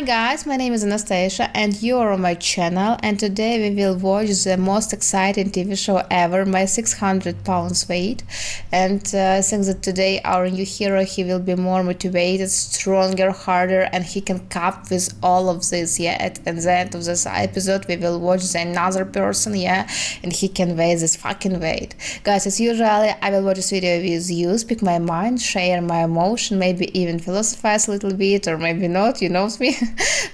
guys, my name is Anastasia and you are on my channel, and today we will watch the most exciting TV show ever, my 600 pounds weight. And I think that today our new hero, he will be more motivated, stronger, harder, and he can cope with all of this. At the end of this episode we will watch another person, and he can weigh this fucking weight. Guys, as usual, I will watch this video with you, speak my mind, share my emotion, maybe even philosophize a little bit, or maybe not, you know me.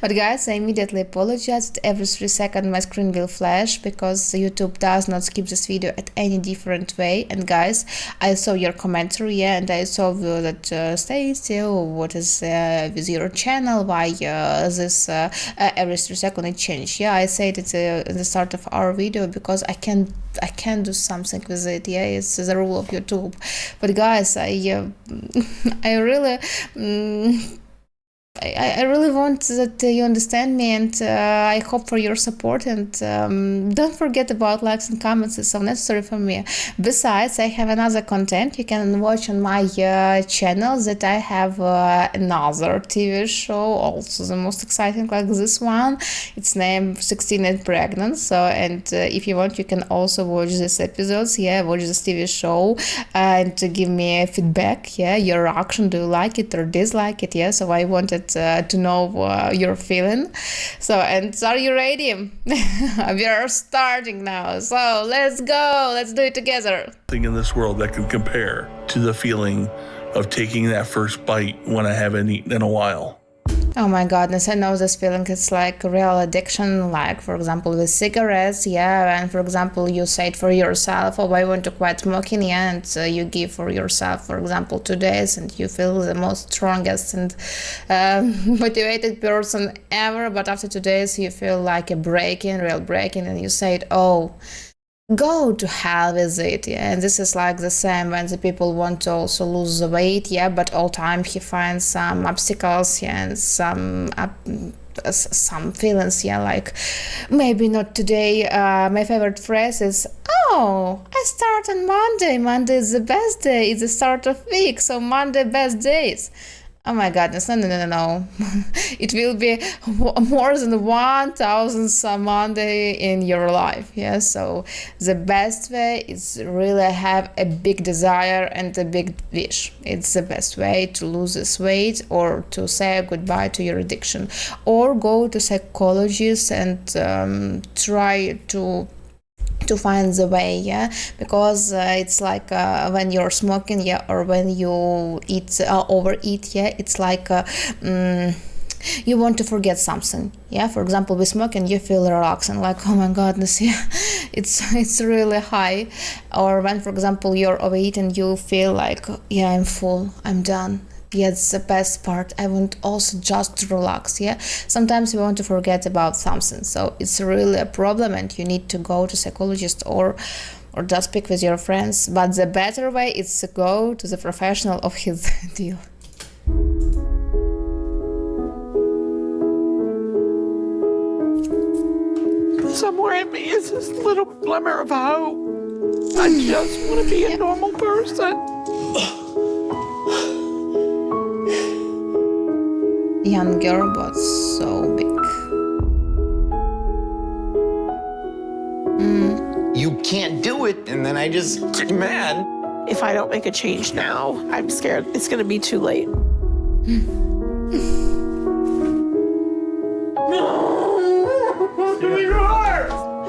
But guys, I immediately apologize that every 3 seconds my screen will flash, because YouTube does not skip this video at any different way. And guys, I saw your commentary, and I saw that Stacy, what is with your channel, why this every 3 seconds it change. I said it at the start of our video, because I can do something with it. It's the rule of YouTube. But guys, I really I really want that you understand me, and I hope for your support, and don't forget about likes and comments. It's so necessary for me. Besides, I have another content you can watch on my channel, that I have another TV show, also the most exciting like this one. It's named 16 and Pregnant. So, and if you want, you can also watch these episodes, watch this TV show, and give me feedback, your reaction. Do you like it or dislike it? So I wanted to know your feeling. So, and are you ready? We are starting now, so let's go, let's do it together. Thing in this world that can compare to the feeling of taking that first bite when I haven't eaten in a while. Oh my goodness, I know this feeling. It's like a real addiction, like for example with cigarettes, and for example you say it for yourself, I want to quit smoking, and you give for yourself, for example, 2 days, and you feel the most strongest and motivated person ever, but after 2 days you feel like a real breaking, and you say, oh, go to hell with it. And this is like the same when the people want to also lose the weight, but all time he finds some obstacles, and some feelings, like maybe not today. My favorite phrase is, oh, I start on Monday is the best day, it's the start of week, so Monday best days. Oh my goodness, no. It will be more than 1,000 some Monday in your life, so the best way is really have a big desire and a big wish. It's the best way to lose this weight, or to say goodbye to your addiction, or go to psychologist and try to find the way, because it's like when you're smoking, or when you overeat, it's like you want to forget something, for example with smoking you feel relaxing, like oh my goodness, it's really high. Or when for example you're overeating, you feel like I'm full, I'm done. It's the best part. I want also just to relax. Sometimes we want to forget about something, so it's really a problem, and you need to go to psychologist or just speak with your friends. But the better way is to go to the professional of his deal. Somewhere in me is this little glimmer of hope. I just want to be a normal person. Young girl, but so big. You can't do it, and then I just get mad. If I don't make a change now, I'm scared it's going to be too late.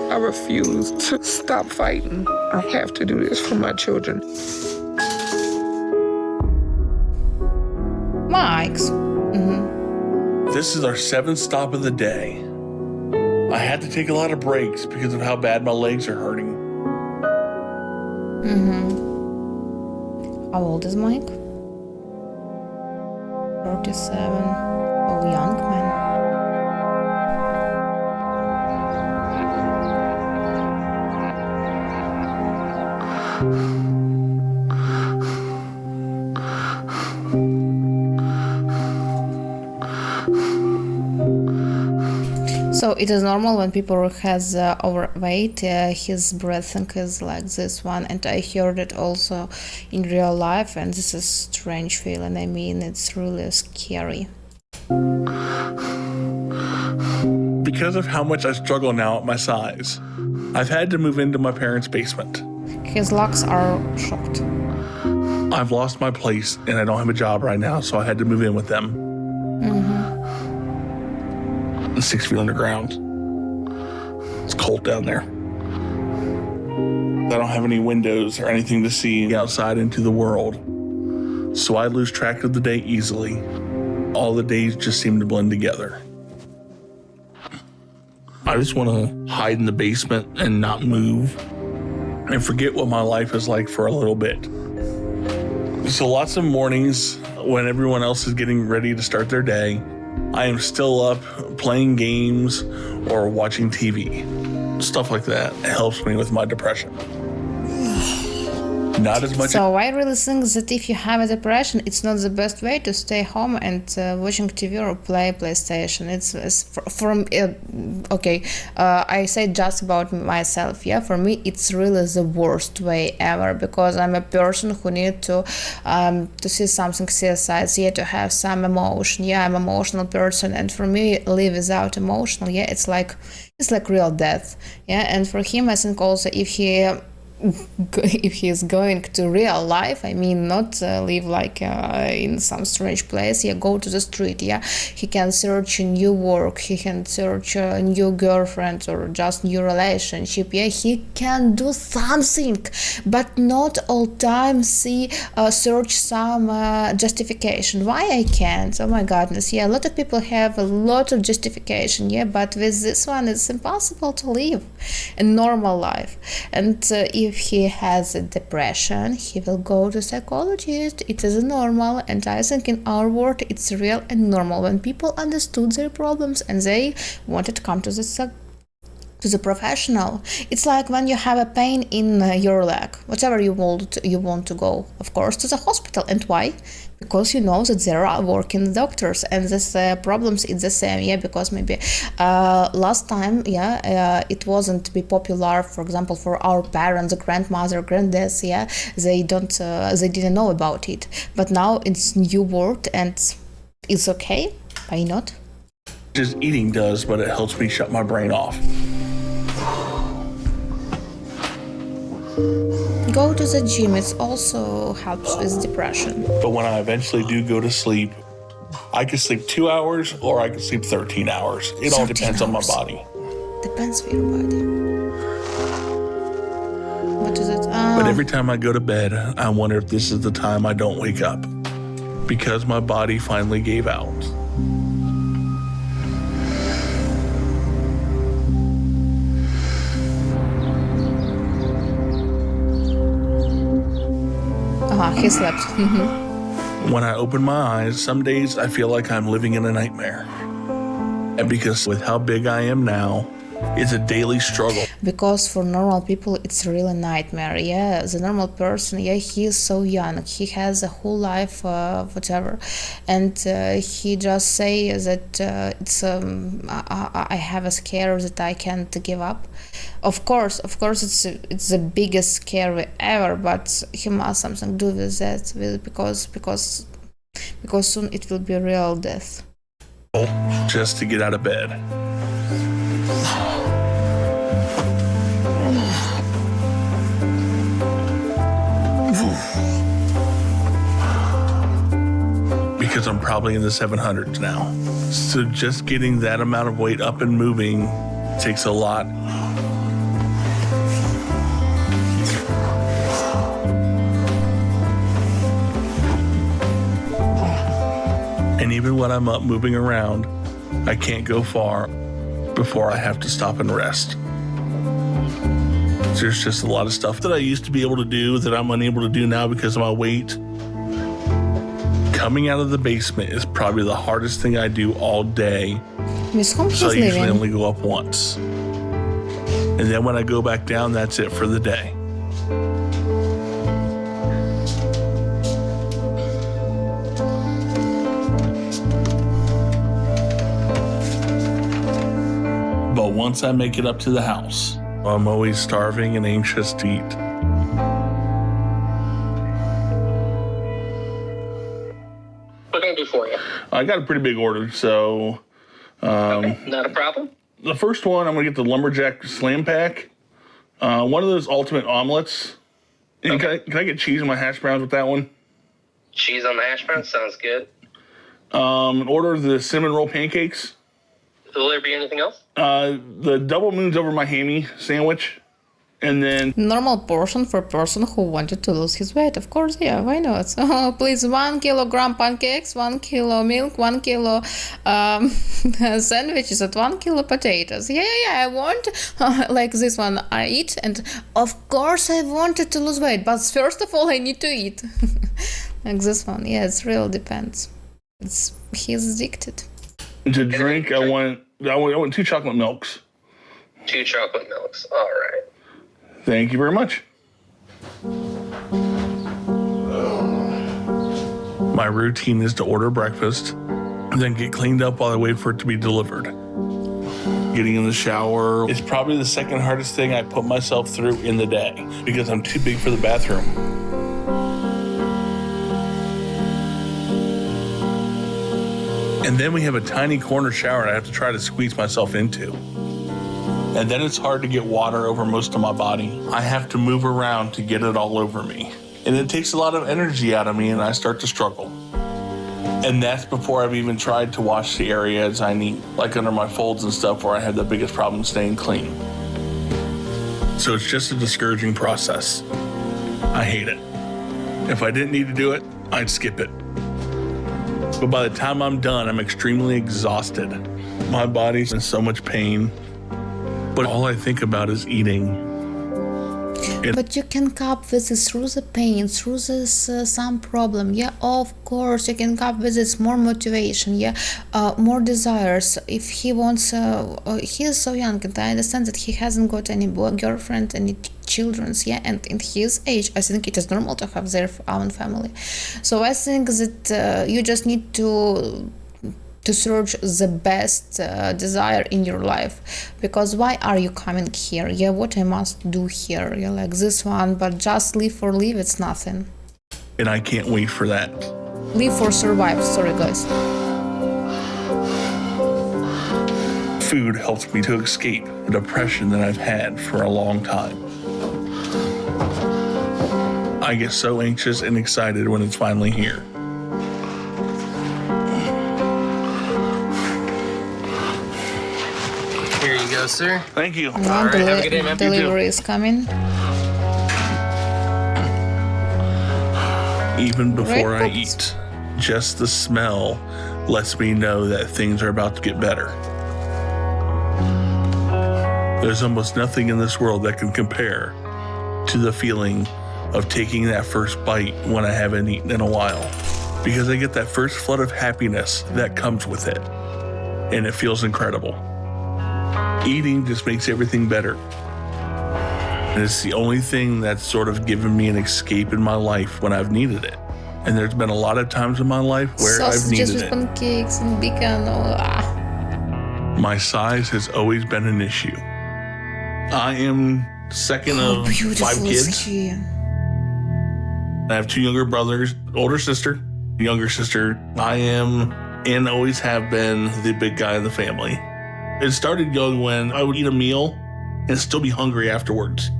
I refuse to stop fighting. I have to do this for my children. Mike's. This is our 7th stop of the day. I had to take a lot of breaks because of how bad my legs are hurting. How old is Mike? 37. Oh, young man. So it is normal when people has overweight, his breathing is like this one, and I heard it also in real life, and this is strange feeling. I mean, it's really scary. Because of how much I struggle now at my size, I've had to move into my parents' basement. His locks are shocked. I've lost my place and I don't have a job right now, so I had to move in with them. 6 feet underground. It's cold down there. I don't have any windows or anything to see outside into the world, so I lose track of the day easily. All the days just seem to blend together. I just want to hide in the basement and not move and forget what my life is like for a little bit. So lots of mornings when everyone else is getting ready to start their day, I am still up playing games or watching TV. Stuff like that helps me with my depression. Not as much. So I really think that if you have a depression, it's not the best way to stay home and watching TV or play PlayStation. It's from okay. I say just about myself. Yeah, for me, it's really the worst way ever because I'm a person who need to see something suicides. Yeah, to have some emotion. Yeah, I'm an emotional person, and for me, live without emotional. Yeah, it's like real death. Yeah, and for him, I think also if he is going to real life, I mean not live like in some strange place, yeah, go to the street, yeah, he can search a new work, he can search a new girlfriend or just new relationship, yeah, he can do something, but not all time search some justification. Why I can't? Oh my goodness, yeah, a lot of people have a lot of justification, yeah, but with this one it's impossible to live a normal life. And if he has a depression, he will go to psychologist. It is normal, and I think in our world it's real and normal when people understood their problems and they wanted to come to the professional. It's like when you have a pain in your leg, whatever you want to go, of course, to the hospital. And why? Because you know that there are working doctors, and this problems it's the same, yeah, because maybe last time, yeah, it wasn't be popular, for example, for our parents, grandmother, granddads, yeah, they didn't know about it, but now it's new world and it's okay. Why not? Just eating does, but it helps me shut my brain off. Go to the gym, it also helps with depression. But when I eventually do go to sleep, I can sleep 2 hours or I can sleep 13 hours. It all depends on my body. Depends on your body. What is it? But every time I go to bed, I wonder if this is the time I don't wake up because my body finally gave out. He slept. When I open my eyes, some days I feel like I'm living in a nightmare. And because with how big I am now, it's a daily struggle. Because for normal people, it's really a nightmare. Yeah, the normal person, yeah, he is so young. He has a whole life, whatever. And he just say that I have a scare that I can't give up. Of course, it's the biggest scare ever, but he must something do with that, because soon it will be real death. Just to get out of bed. Because I'm probably in the 700s now. So just getting that amount of weight up and moving takes a lot. And even when I'm up moving around, I can't go far before I have to stop and rest. There's just a lot of stuff that I used to be able to do that I'm unable to do now because of my weight. Coming out of the basement is probably the hardest thing I do all day. So I usually only go up once. And then when I go back down, that's it for the day. But once I make it up to the house, I'm always starving and anxious to eat. What can I do for you? I got a pretty big order, so... Okay, not a problem. The first one, I'm going to get the Lumberjack Slam Pack. One of those ultimate omelets. And Okay. can I get cheese on my hash browns with that one? Cheese on the hash brown sounds good. Order the cinnamon roll pancakes. Will there be anything else? The double moons over my hammy sandwich. And then Normal portion for person who wanted to lose his weight. Of course, yeah, why not? So please, 1 kilogram pancakes, 1 kilo milk, 1 kilo sandwiches, and 1 kilo potatoes. Yeah, I want like this one I eat, and of course I wanted to lose weight, but first of all I need to eat. Like this one, yeah, it really depends. He's addicted. to drink, I want 2 chocolate milks. 2 chocolate milks. All right. Thank you very much. My routine is to order breakfast, then get cleaned up while I wait for it to be delivered. Getting in the shower is probably the second hardest thing I put myself through in the day because I'm too big for the bathroom. And then we have a tiny corner shower I have to try to squeeze myself into. And then it's hard to get water over most of my body. I have to move around to get it all over me. And it takes a lot of energy out of me and I start to struggle. And that's before I've even tried to wash the areas I need, like under my folds and stuff where I have the biggest problem staying clean. So it's just a discouraging process. I hate it. If I didn't need to do it, I'd skip it. But by the time I'm done, I'm extremely exhausted. My body's in so much pain. But all I think about is eating. But you can cope with it through the pain, through this some problem. Yeah, of course you can cope with it. More motivation. Yeah, more desires. If he wants, he is so young, and I understand that he hasn't got any girlfriend, any children. Yeah, and in his age, I think it is normal to have their own family. So I think that you just need to search the best desire in your life, because why are you coming here? Yeah, what I must do here? Yeah, like this one, but just live for live, it's nothing. And I can't wait for that. Live for survive. Sorry guys. Food helps me to escape the depression that I've had for a long time. I get so anxious and excited when it's finally here. Here you go, sir. Thank you. Now right, have a good day, man. delivery is coming. Even before I Right, eat, just the smell lets me know that things are about to get better. There's almost nothing in this world that can compare to the feeling of taking that first bite when I haven't eaten in a while, because I get that first flood of happiness that comes with it, and it feels incredible. Eating just makes everything better. And it's the only thing that's sort of given me an escape in my life when I've needed it. And there's been a lot of times in my life where I've Sausages needed with it. pancakes and bacon. My size has always been an issue. I am second How of beautiful 5 is kids. he? I have 2 younger brothers, older sister, younger sister. I am and always have been the big guy in the family. It started young when I would eat a meal and still be hungry afterwards.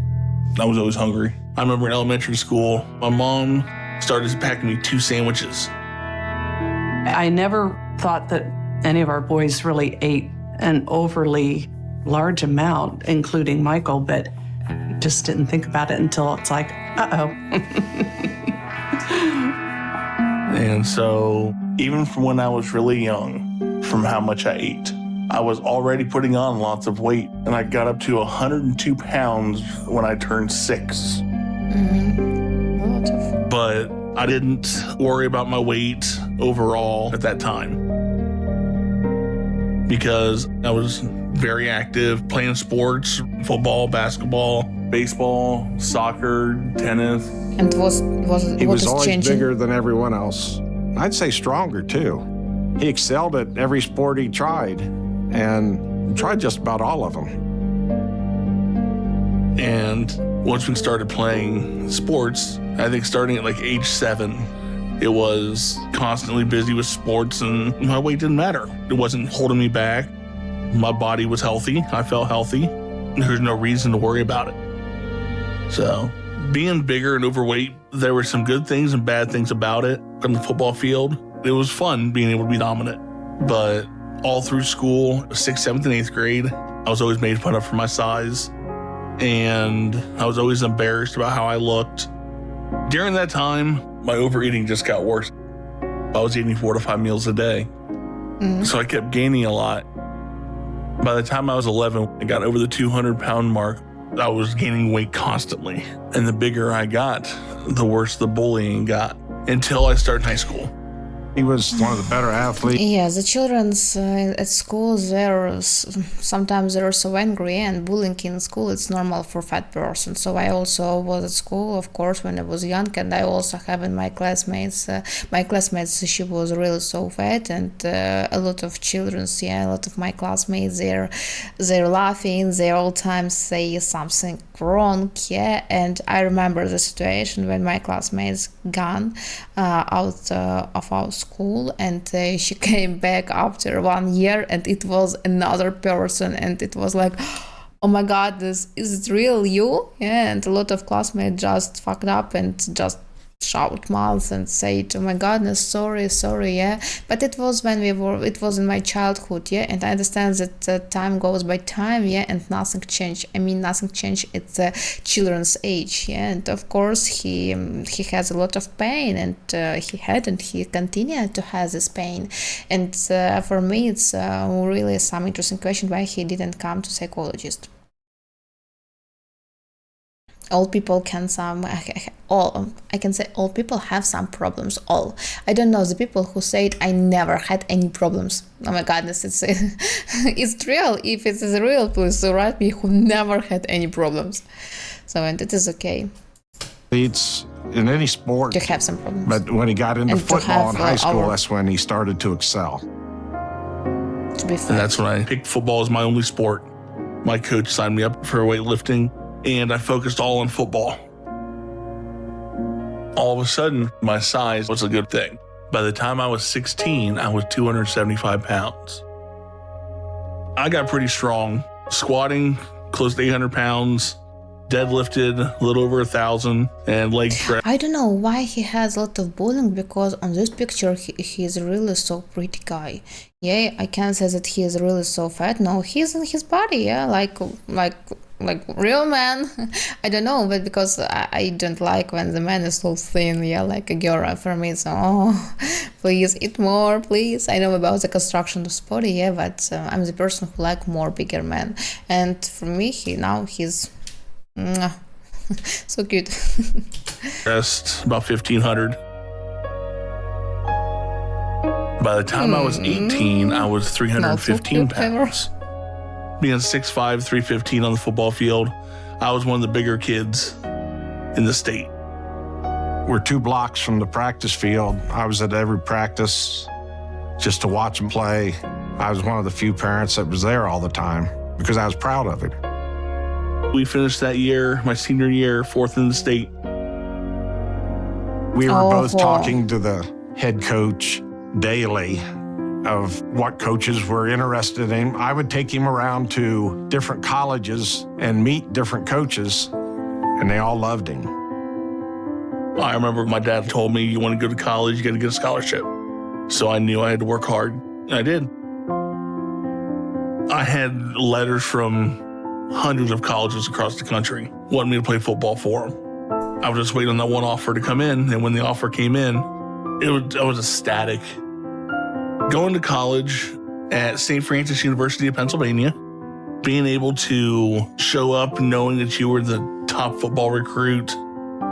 I was always hungry. I remember in elementary school, my mom started packing me 2 sandwiches. I never thought that any of our boys really ate an overly large amount, including Michael, but just didn't think about it until it's like, uh-oh. And so even from when I was really young, from how much I ate, I was already putting on lots of weight, and I got up to 102 pounds when I turned 6. But I didn't worry about my weight overall at that time because I was very active playing sports, football, basketball, baseball, soccer, tennis. And He what was is always changing? bigger than everyone else. I'd say stronger, too. He excelled at every sport he tried, and tried just about all of them. And once we started playing sports, I think starting at like age 7, it was constantly busy with sports and my weight didn't matter. It wasn't holding me back. My body was healthy. I felt healthy. There's no reason to worry about it. So being bigger and overweight, there were some good things and bad things about it. On the football field, it was fun being able to be dominant. But all through school, 6th, 7th, and 8th grade, I was always made fun of for my size. And I was always embarrassed about how I looked. During that time, my overeating just got worse. I was eating 4 to 5 meals a day. So I kept gaining a lot. By the time I was 11, I got over the 200-pound mark. I was gaining weight constantly. And the bigger I got, the worse the bullying got until I started high school. He was one of the better athletes. Yeah, the children at school, sometimes they're so angry, and bullying in school, it's normal for fat person. So I also was at school, of course, when I was young, and I also have in my classmates, she was really so fat, and a lot of children, a lot of my classmates, they're laughing, they all time say something wrong, and I remember the situation when my classmates gone out of our school, and she came back after 1 year, and it was another person, and it was like, oh my god, is it real you? And a lot of classmates just fucked up and just shout mouths and say, oh my goodness, sorry, but it was when it was in my childhood, and I understand that time goes by time, and nothing changed. Nothing changed at the children's age, and of course he has a lot of pain, and he continued to have this pain, and for me it's really some interesting question why he didn't come to psychologist. All people I can say all people have some problems. I don't know the people who said I never had any problems. Oh my goodness, it's real. If it is real, please write me who never had any problems. So, and it is okay. It's in any sport. To have some problems. But when he got into And to football in have, high school, our- that's when he started to excel. To be fair. And that's when I picked football as my only sport. My coach signed me up for weightlifting, and I focused all on football. All of a sudden, my size was a good thing. By the time I was 16, I was 275 pounds. I got pretty strong, squatting close to 800 pounds, deadlifted a little over 1,000, and leg press. I don't know why he has a lot of bullying, because on this picture he is really so pretty guy. I can't say that he is really so fat. No, he's in his body, like real man. I don't know, but because I don't like when the man is so thin, like a girl. For me, so please eat more, please. I know about the construction of body, but I'm the person who like more bigger men, and for me, he's so cute. Pressed about 1,500. By the time I was 18, I was 315 Not so cute, pounds. Being 6'5", 315 on the football field, I was one of the bigger kids in the state. We're 2 blocks from the practice field. I was at every practice just to watch him play. I was one of the few parents that was there all the time because I was proud of him. We finished that year, my senior year, 4th in the state. We were both wow. talking to the head coach daily of what coaches were interested in. I would take him around to different colleges and meet different coaches, and they all loved him. I remember my dad told me, you want to go to college, you got to get a scholarship. So I knew I had to work hard, and I did. I had letters from hundreds of colleges across the country wanting me to play football for them. I was just waiting on that one offer to come in, and when the offer came in, I was ecstatic. Going to college at St. Francis University of Pennsylvania, being able to show up knowing that you were the top football recruit,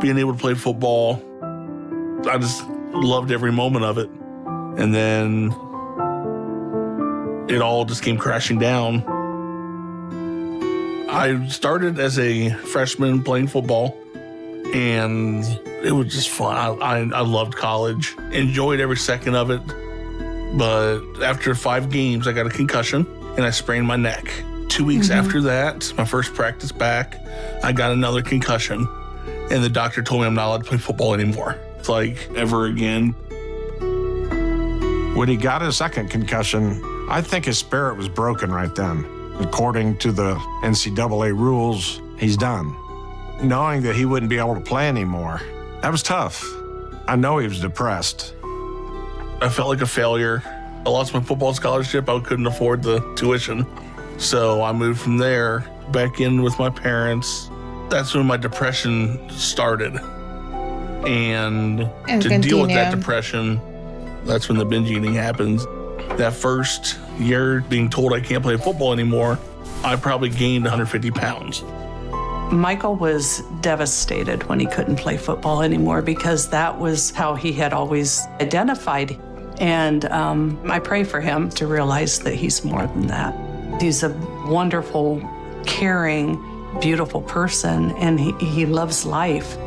being able to play football, I just loved every moment of it. And then it all just came crashing down. I started as a freshman playing football, and it was just fun. I loved college, enjoyed every second of it. But after 5 games, I got a concussion and I sprained my neck. 2 weeks after that, my first practice back, I got another concussion. And the doctor told me I'm not allowed to play football anymore. It's like, ever again. When he got his second concussion, I think his spirit was broken right then. According to the NCAA rules, he's done. Knowing that he wouldn't be able to play anymore, that was tough. I know he was depressed. I felt like a failure. I lost my football scholarship. I couldn't afford the tuition. So I moved from there back in with my parents. That's when my depression started. And to deal with that depression, that's when the binge eating happens. That first year being told I can't play football anymore, I probably gained 150 pounds. Michael was devastated when he couldn't play football anymore because that was how he had always identified. And I pray for him to realize that he's more than that. He's a wonderful, caring, beautiful person, and he loves life.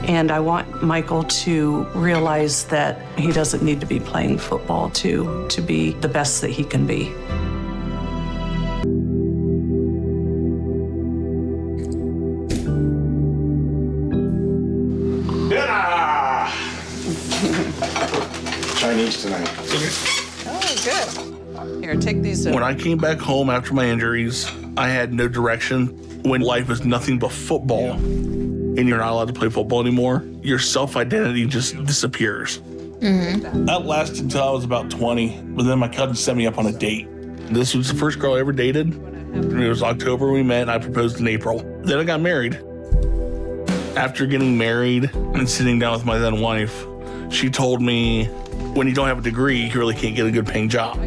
And I want Michael to realize that he doesn't need to be playing football to be the best that he can be. Chinese tonight. Oh, good. Here, take these. When I came back home after my injuries, I had no direction. When life is nothing but football and you're not allowed to play football anymore, your self-identity just disappears. Mm-hmm. That lasted until I was about 20, but then my cousin set me up on a date. This was the first girl I ever dated. It was October we met, and I proposed in April. Then I got married. After getting married and sitting down with my then wife, she told me, when you don't have a degree, you really can't get a good paying job.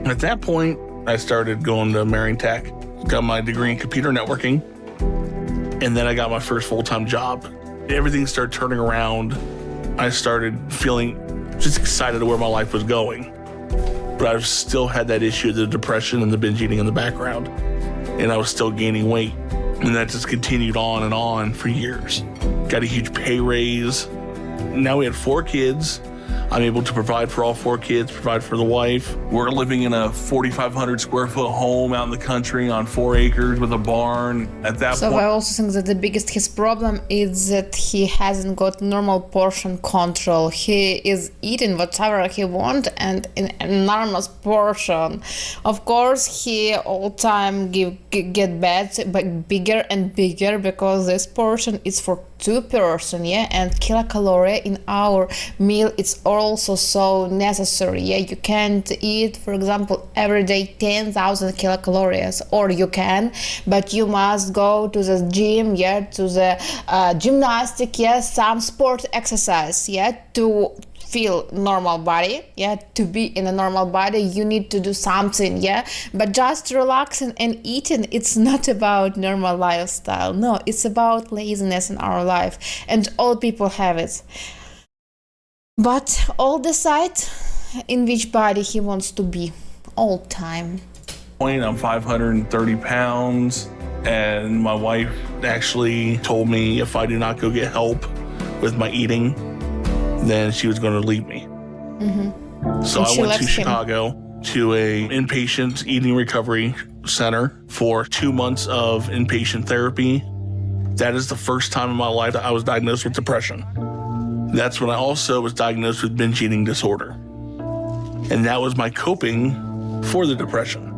At that point, I started going to Marion Tech, got my degree in computer networking, and then I got my first full-time job. Everything started turning around. I started feeling just excited to where my life was going. But I still had that issue of the depression and the binge eating in the background, and I was still gaining weight. And that just continued on for years. Got a huge pay raise. Now we had 4 kids. I'm able to provide for all 4 kids, provide for the wife. We're living in a 4,500 square foot home out in the country on 4 acres with a barn. At that So point, I also think that the biggest his problem is that he hasn't got normal portion control. He is eating whatever he wants and in enormous portion. Of course, he all time get bad, but bigger and bigger because this portion is for 2 person, yeah, and kilocalorie in our meal it's also so necessary, yeah. You can't eat, for example, every day 10,000 kilocalories, or you can, but you must go to the gym, yeah, to the gymnastic, yeah, some sport exercise, yeah, to feel normal body, yeah, to be in a normal body you need to do something, yeah, but just relaxing and eating, it's not about normal lifestyle. No, it's about laziness in our life, and all people have it, but all decide in which body he wants to be all time. I'm 530 pounds, and my wife actually told me if I do not go get help with my eating, then she was going to leave me. Mm-hmm. So I went to Chicago to a inpatient eating recovery center for 2 months of inpatient therapy. That is the first time in my life that I was diagnosed with depression. That's when I also was diagnosed with binge eating disorder. And that was my coping for the depression.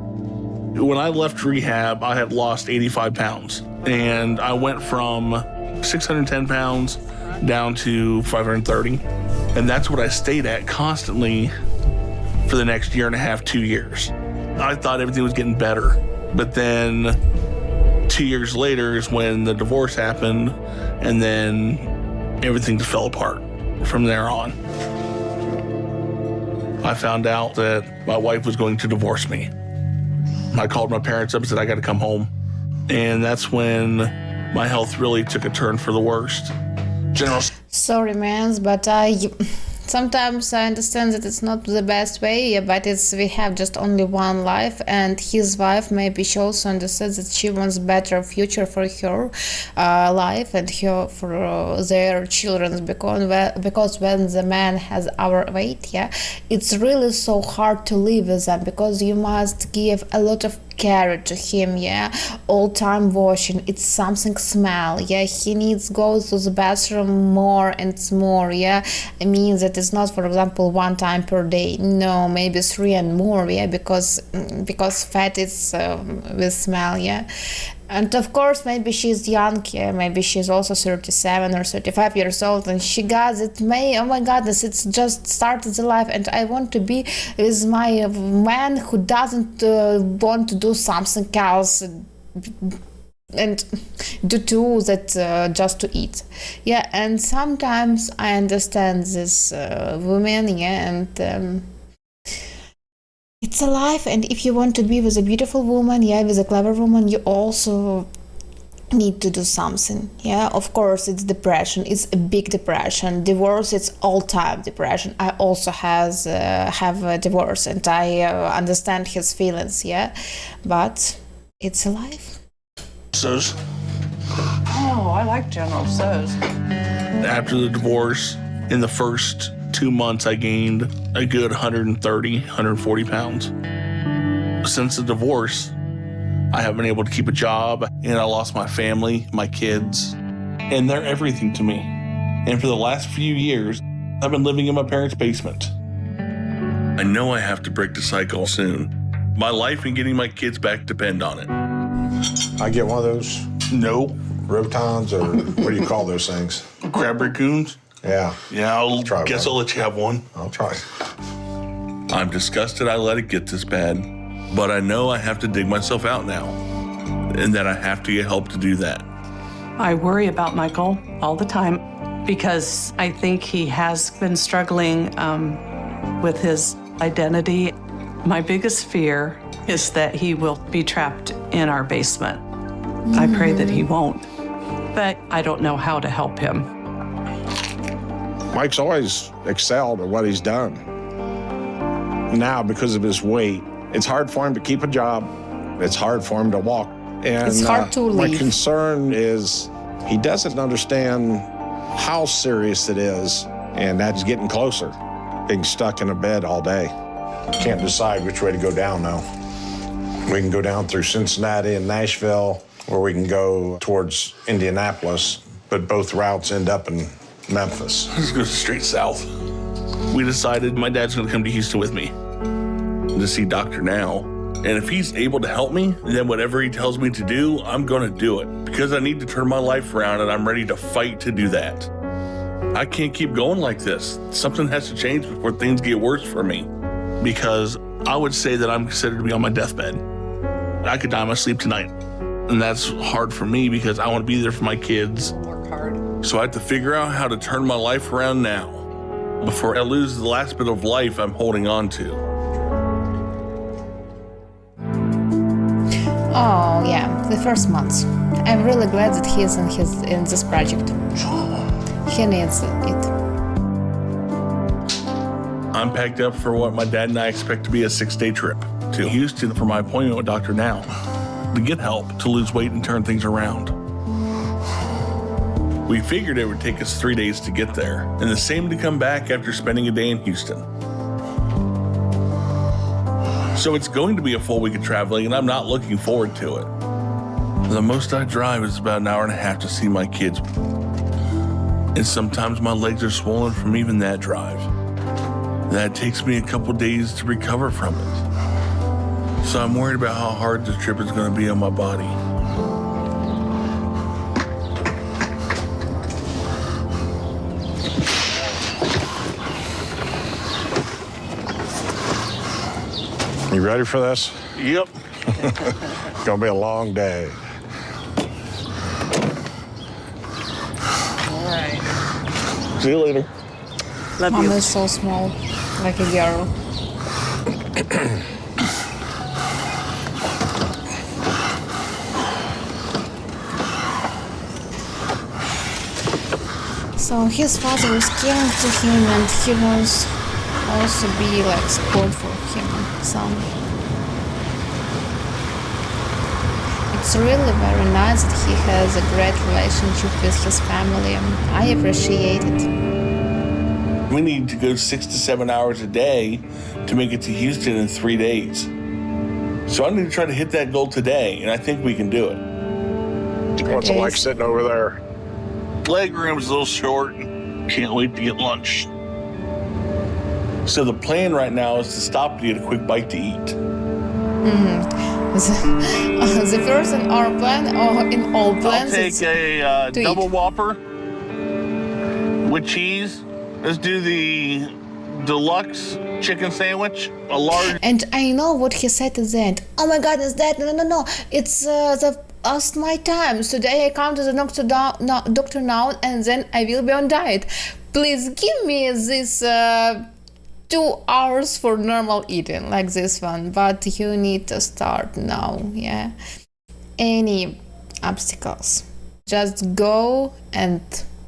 When I left rehab, I had lost 85 pounds. And I went from 610 pounds down to 530. And that's what I stayed at constantly for the next 1.5 years. I thought everything was getting better. But then 2 years later is when the divorce happened, and then everything just fell apart from there on. I found out that my wife was going to divorce me. I called my parents up and said, I got to come home. And that's when my health really took a turn for the worst. Sorry, man, but sometimes I understand that it's not the best way, but we have just only one life, and his wife, maybe she also understands that she wants better future for her life and for their children, because when the man has our weight, yeah, it's really so hard to live with them, because you must give a lot of care to him, yeah, all time washing, it's something smell, yeah, he needs go to the bathroom more and more, yeah, it means that it's not, for example, 1 time per day, no, maybe 3 and more, yeah, because fat is with smell, yeah. And of course, maybe she's young, yeah, maybe she's also 37 or 35 years old, and she got it. Oh my goodness, it's just started the life, and I want to be with my man who doesn't want to do something else and do too that just to eat, yeah. And sometimes I understand this women, yeah, and it's a life, and if you want to be with a beautiful woman, yeah, with a clever woman, you also need to do something, yeah. Of course, it's depression, it's a big depression. Divorce, it's all-time depression. I also have a divorce, and I understand his feelings, yeah, but it's a life. So's Oh, I like General So's. after the divorce, in the first 2 months, I gained a good 130, 140 pounds. Since the divorce, I haven't been able to keep a job, and I lost my family, my kids, and they're everything to me. And for the last few years, I've been living in my parents' basement. I know I have to break the cycle soon. My life and getting my kids back depend on it. I get one of those No. rotons, or what do you call those things? Crab raccoons? Yeah, Yeah, I'll Try guess one. I'll let you have one. I'll try. I'm disgusted I let it get this bad, but I know I have to dig myself out now, and that I have to get help to do that. I worry about Michael all the time because I think he has been struggling with his identity. My biggest fear is that he will be trapped in our basement. I pray that he won't, but I don't know how to help him. Mike's always excelled at what he's done. Now, because of his weight, it's hard for him to keep a job. It's hard for him to walk. And It's hard to my leave. concern is he doesn't understand how serious it is, and that's getting closer, being stuck in a bed all day. Can't decide which way to go down now. We can go down through Cincinnati and Nashville, or we can go towards Indianapolis, but both routes end up in Memphis. Let's go straight south. We decided my dad's gonna come to Houston with me to see Dr. Now. And if he's able to help me, then whatever he tells me to do, I'm gonna do it. Because I need to turn my life around, and I'm ready to fight to do that. I can't keep going like this. Something has to change before things get worse for me. Because I would say that I'm considered to be on my deathbed. I could die in my sleep tonight. And that's hard for me because I want to be there for my kids. Work hard. So I have to figure out how to turn my life around now before I lose the last bit of life I'm holding on to. Oh yeah, the first months. I'm really glad that he's in this project. He needs it. I'm packed up for what my dad and I expect to be a 6-day trip to Houston for my appointment with Dr. Now to get help to lose weight and turn things around. We figured it would take us 3 days to get there, and the same to come back after spending a day in Houston. So it's going to be a full week of traveling, and I'm not looking forward to it. The most I drive is about an hour and a half to see my kids. And sometimes my legs are swollen from even that drive. That takes me a couple days to recover from it. So I'm worried about how hard this trip is going to be on my body. You ready for this? Yep. It's gonna be a long day. All right. See you later. Love Mom you. is so small, like a girl. So his father is caring to him, and he wants also be like support for him. So it's really very nice that he has a great relationship with his family. I appreciate it. We need to go 6 to 7 hours a day to make it to Houston in 3 days. So I need to try to hit that goal today, and I think we can do it. What's it like sitting over there? Leg room's a little short. Can't wait to get lunch. So the plan right now is to stop to get a quick bite to eat. The first in our plan or in all plans? I'll it's take a to double eat. Whopper with cheese. Let's do the deluxe chicken sandwich, a large. And I know what he said at the end. Oh my God, is that? No. It's the past my time. Today I come to the doctor now, and then I will be on diet. Please give me this 2 hours for normal eating, like this one. But you need to start now, yeah? Any obstacles, just go and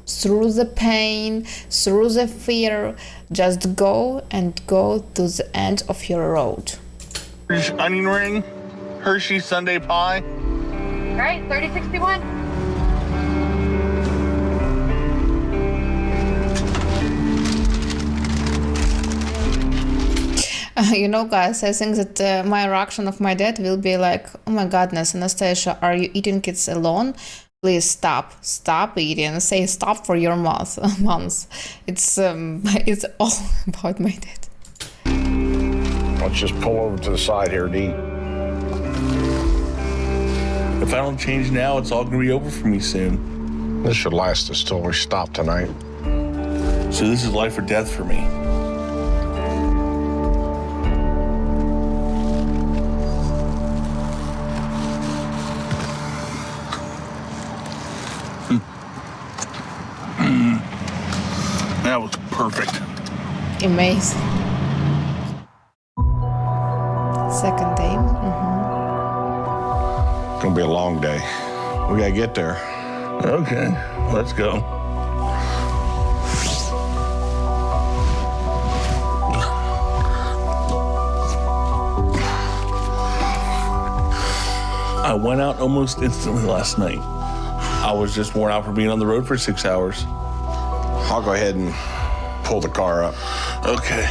through the pain, through the fear, just go and go to the end of your road. Onion ring, Hershey Sundae pie. All right, 3061. You know, guys, I think that my reaction of my dad will be like, oh my goodness, Anastasia, are you eating it alone? Please stop eating. Say stop for your months. It's all about my dad. Let's just pull over to the side here and eat. If I don't change now, it's all gonna be over for me soon. This should last us till we stop tonight. So this is life or death for me. That was perfect. Amazing. Second day. It's gonna be a long day. We gotta get there. Okay, let's go. I went out almost instantly last night. I was just worn out from being on the road for 6 hours. I'll go ahead and pull the car up. Okay.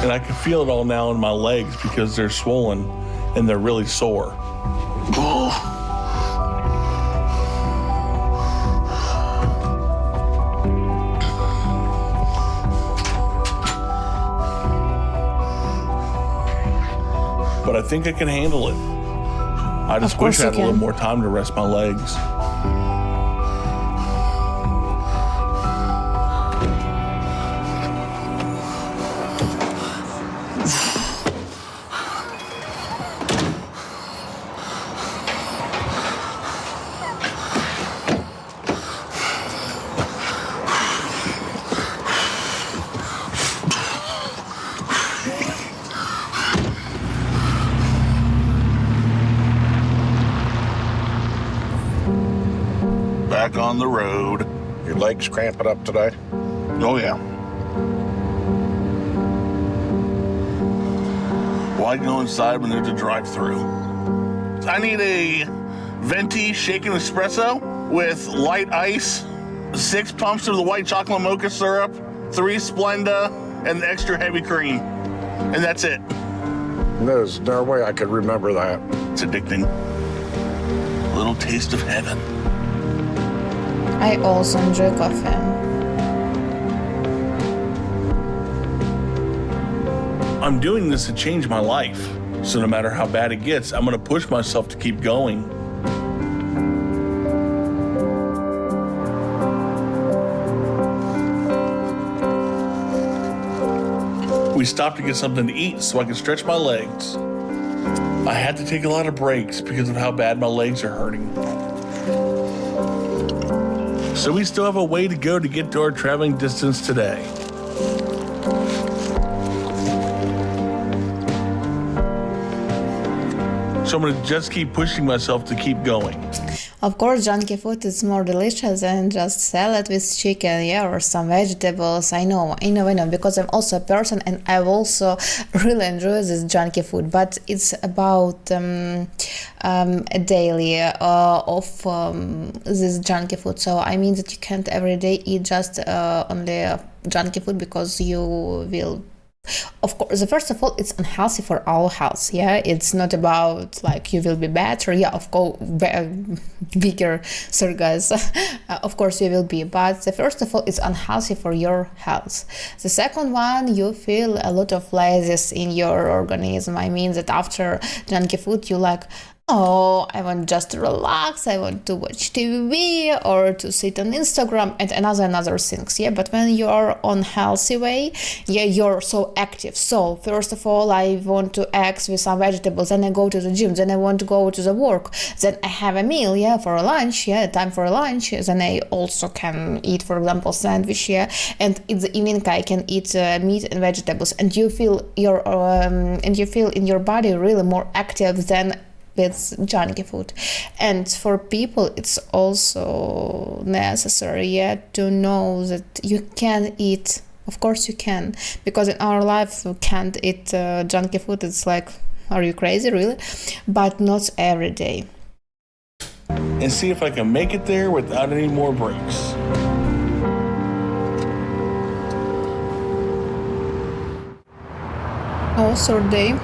And I can feel it all now in my legs because they're swollen and they're really sore. But I think I can handle it. I just wish I had a little more time to rest my legs. Back on the road. Your legs cramping up today? Oh, yeah. Why go inside when there's a drive-thru? I need a venti shaken espresso with light ice, 6 pumps of the white chocolate mocha syrup, 3 Splenda, and the extra heavy cream. And that's it. There's no way I could remember that. It's addicting. A little taste of heaven. I also enjoy coffee. I'm doing this to change my life. So no matter how bad it gets, I'm gonna push myself to keep going. We stopped to get something to eat so I could stretch my legs. I had to take a lot of breaks because of how bad my legs are hurting. So we still have a way to go to get to our traveling distance today. So I'm gonna just keep pushing myself to keep going. Of course, junky food is more delicious than just salad with chicken, yeah, or some vegetables. I know, because I'm also a person and I also really enjoy this junky food. But it's about a daily of this junky food. So I mean that you can't every day eat just only junky food because you will Of course, first of all, it's unhealthy for our health. Yeah, it's not about like you will be better. Yeah, of course, bigger, sorry guys. Of course you will be, but first of all, it's unhealthy for your health. The second one, you feel a lot of laziness in your organism. I mean that after junky food, you like, oh, I want just to relax, I want to watch TV or to sit on Instagram and another things, yeah. But when you are on healthy way, yeah, you're so active. So first of all, I want to eggs with some vegetables, then I go to the gym, then I want to go to the work, then I have a meal, yeah, for lunch, yeah, time for lunch, then I also can eat, for example, sandwich, yeah, and in the evening I can eat meat and vegetables, and you feel in your body really more active than with junky food. And for people, it's also necessary, yeah, to know that you can eat. Of course you can, because in our life we can't eat junky food. It's like, are you crazy, really? But not every day. And see if I can make it there without any more breaks. Oh, third day.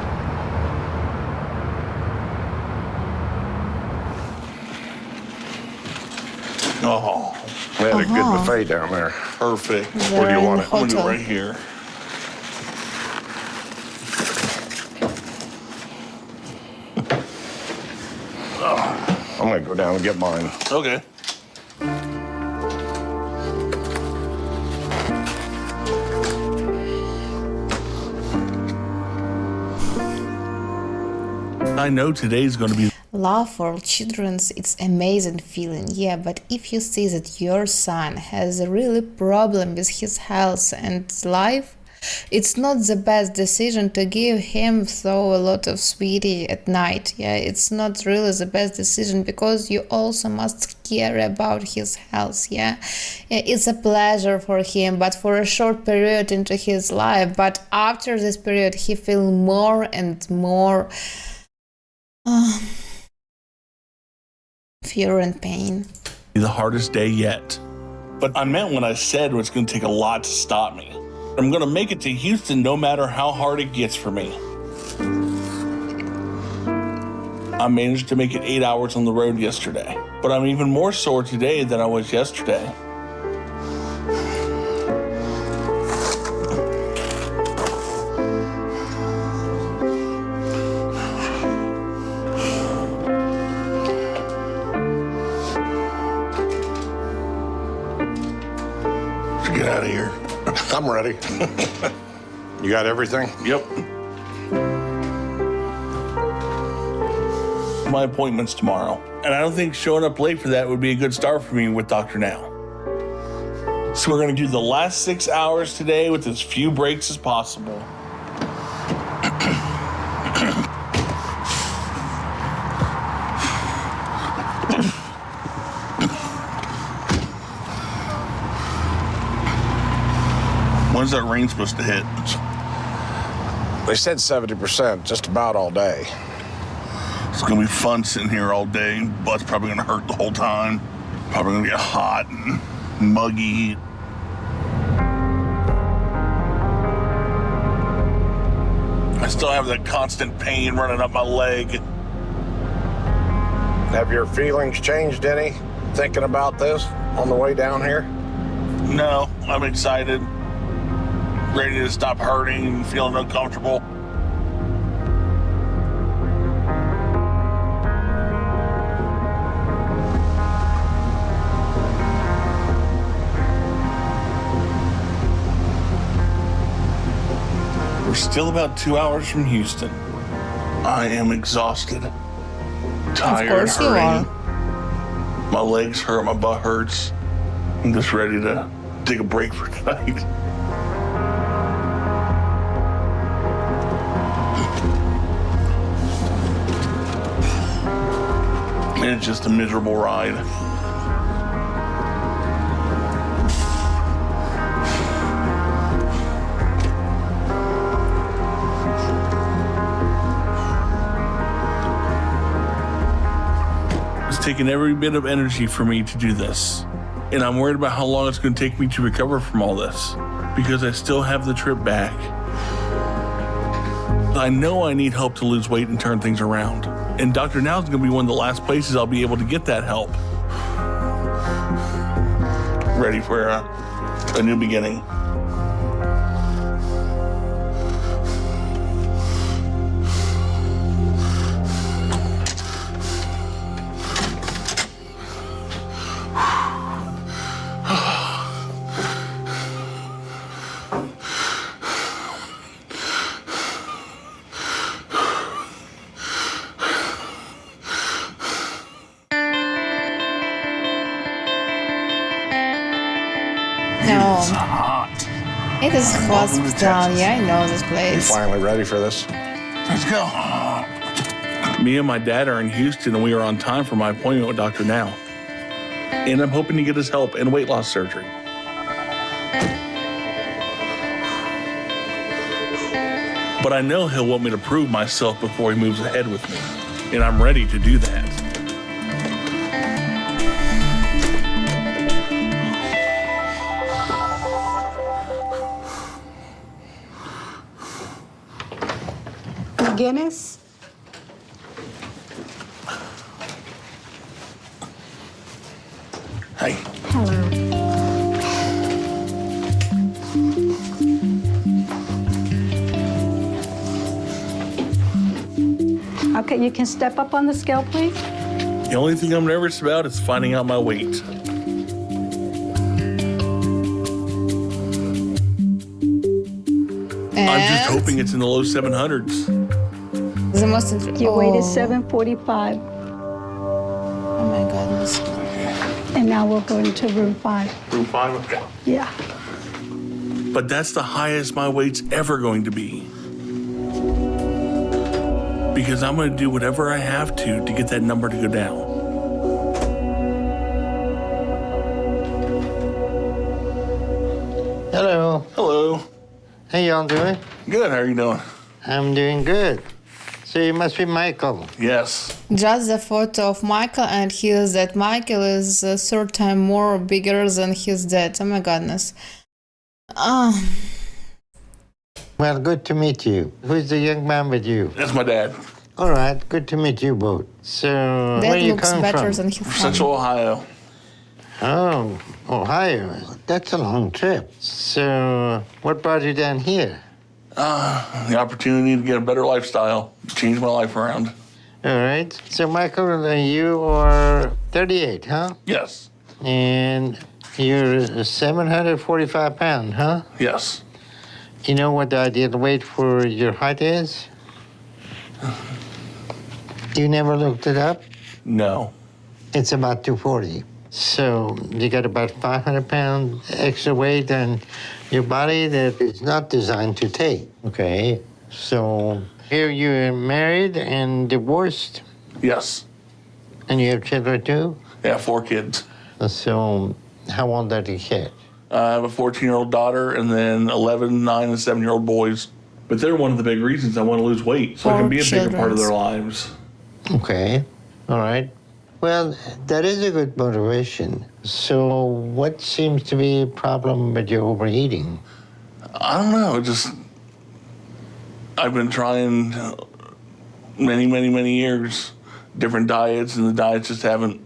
Oh, We had a good buffet down there. perfect. Where do you want it? I'm gonna do it Hotel. right here. I'm gonna go down and get mine. Okay. I know today's gonna be Love for children, it's amazing feeling, yeah, but if you see that your son has a really problem with his health and life, it's not the best decision to give him so a lot of sweetie at night. Yeah, it's not really the best decision, because you also must care about his health. Yeah, it's a pleasure for him, but for a short period into his life. But after this period, he feel more and more fear and pain. the hardest day yet. But I meant when I said it's gonna take a lot to stop me. I'm gonna make it to Houston no matter how hard it gets for me. I managed to make it 8 hours on the road yesterday, but I'm even more sore today than I was yesterday. Let's get out of here. I'm ready. You got everything? Yep. My appointment's tomorrow, and I don't think showing up late for that would be a good start for me with Dr. Now. So we're gonna do the last 6 hours today with as few breaks as possible. When's that rain supposed to hit? They said 70%, just about all day. It's gonna be fun sitting here all day. Butt's probably gonna hurt the whole time. Probably gonna get hot and muggy. I still have that constant pain running up my leg. Have your feelings changed any thinking about this on the way down here? No, I'm excited. Ready to stop hurting and feeling uncomfortable. We're still about 2 hours from Houston. I am exhausted, tired, Of course you hurting. are. My legs hurt, my butt hurts. I'm just ready to take a break for tonight. And it's just a miserable ride. It's taken every bit of energy for me to do this. And I'm worried about how long it's going to take me to recover from all this, because I still have the trip back. I know I need help to lose weight and turn things around. And Dr. Now is going to be one of the last places I'll be able to get that help. Ready for a new beginning. No, Hot. it is hospital. Yeah, I know this You place. finally ready for this? Let's go. Me and my dad are in Houston, and we are on time for my appointment with Dr. Now. And I'm hoping to get his help and weight loss surgery. But I know he'll want me to prove myself before he moves ahead with me. And I'm ready to do that. Meginnes? Hey. Hello. Okay, you can step up on the scale, please. The only thing I'm nervous about is finding out my weight. I'm just And hoping it's in the low 700s. the most interesting. Your weight is 745, Oh my goodness. and now we'll go into room 5. Room 5, okay. Yeah. But that's the highest my weight's ever going to be. Because I'm going to do whatever I have to get that number to go down. Hello. Hello. How y'all doing? Good, how are you doing? I'm doing good. So you must be Michael. Yes. Just the photo of Michael, and here's that Michael is a third time more bigger than his dad. Oh my goodness. Well, good to meet you. Who's the young man with you? That's my dad. All right, good to meet you both. So, where Dad are you looks coming better from? than his From son. Central Ohio. Oh, Ohio. That's a long trip. So, what brought you down here? The opportunity to get a better lifestyle, change my life around. All right. So, Michael, you are 38, huh? Yes. And you're 745 pounds, huh? Yes. You know what the ideal weight for your height is? You never looked it up? No. It's about 240. So you got about 500 pounds extra weight on your body that is not designed to take. Okay. So here you're married and divorced, Yes. and you have children too? Yeah, 4 kids. So how old are the kids? I have a 14-year-old daughter and then 11, 9, and 7-year-old boys. But they're one of the big reasons I want to lose weight, so I can be a bigger part of their lives. Okay. All right. Well, that is a good motivation. So what seems to be a problem with your overeating? I don't know. I've been trying many years, different diets, and the diets just haven't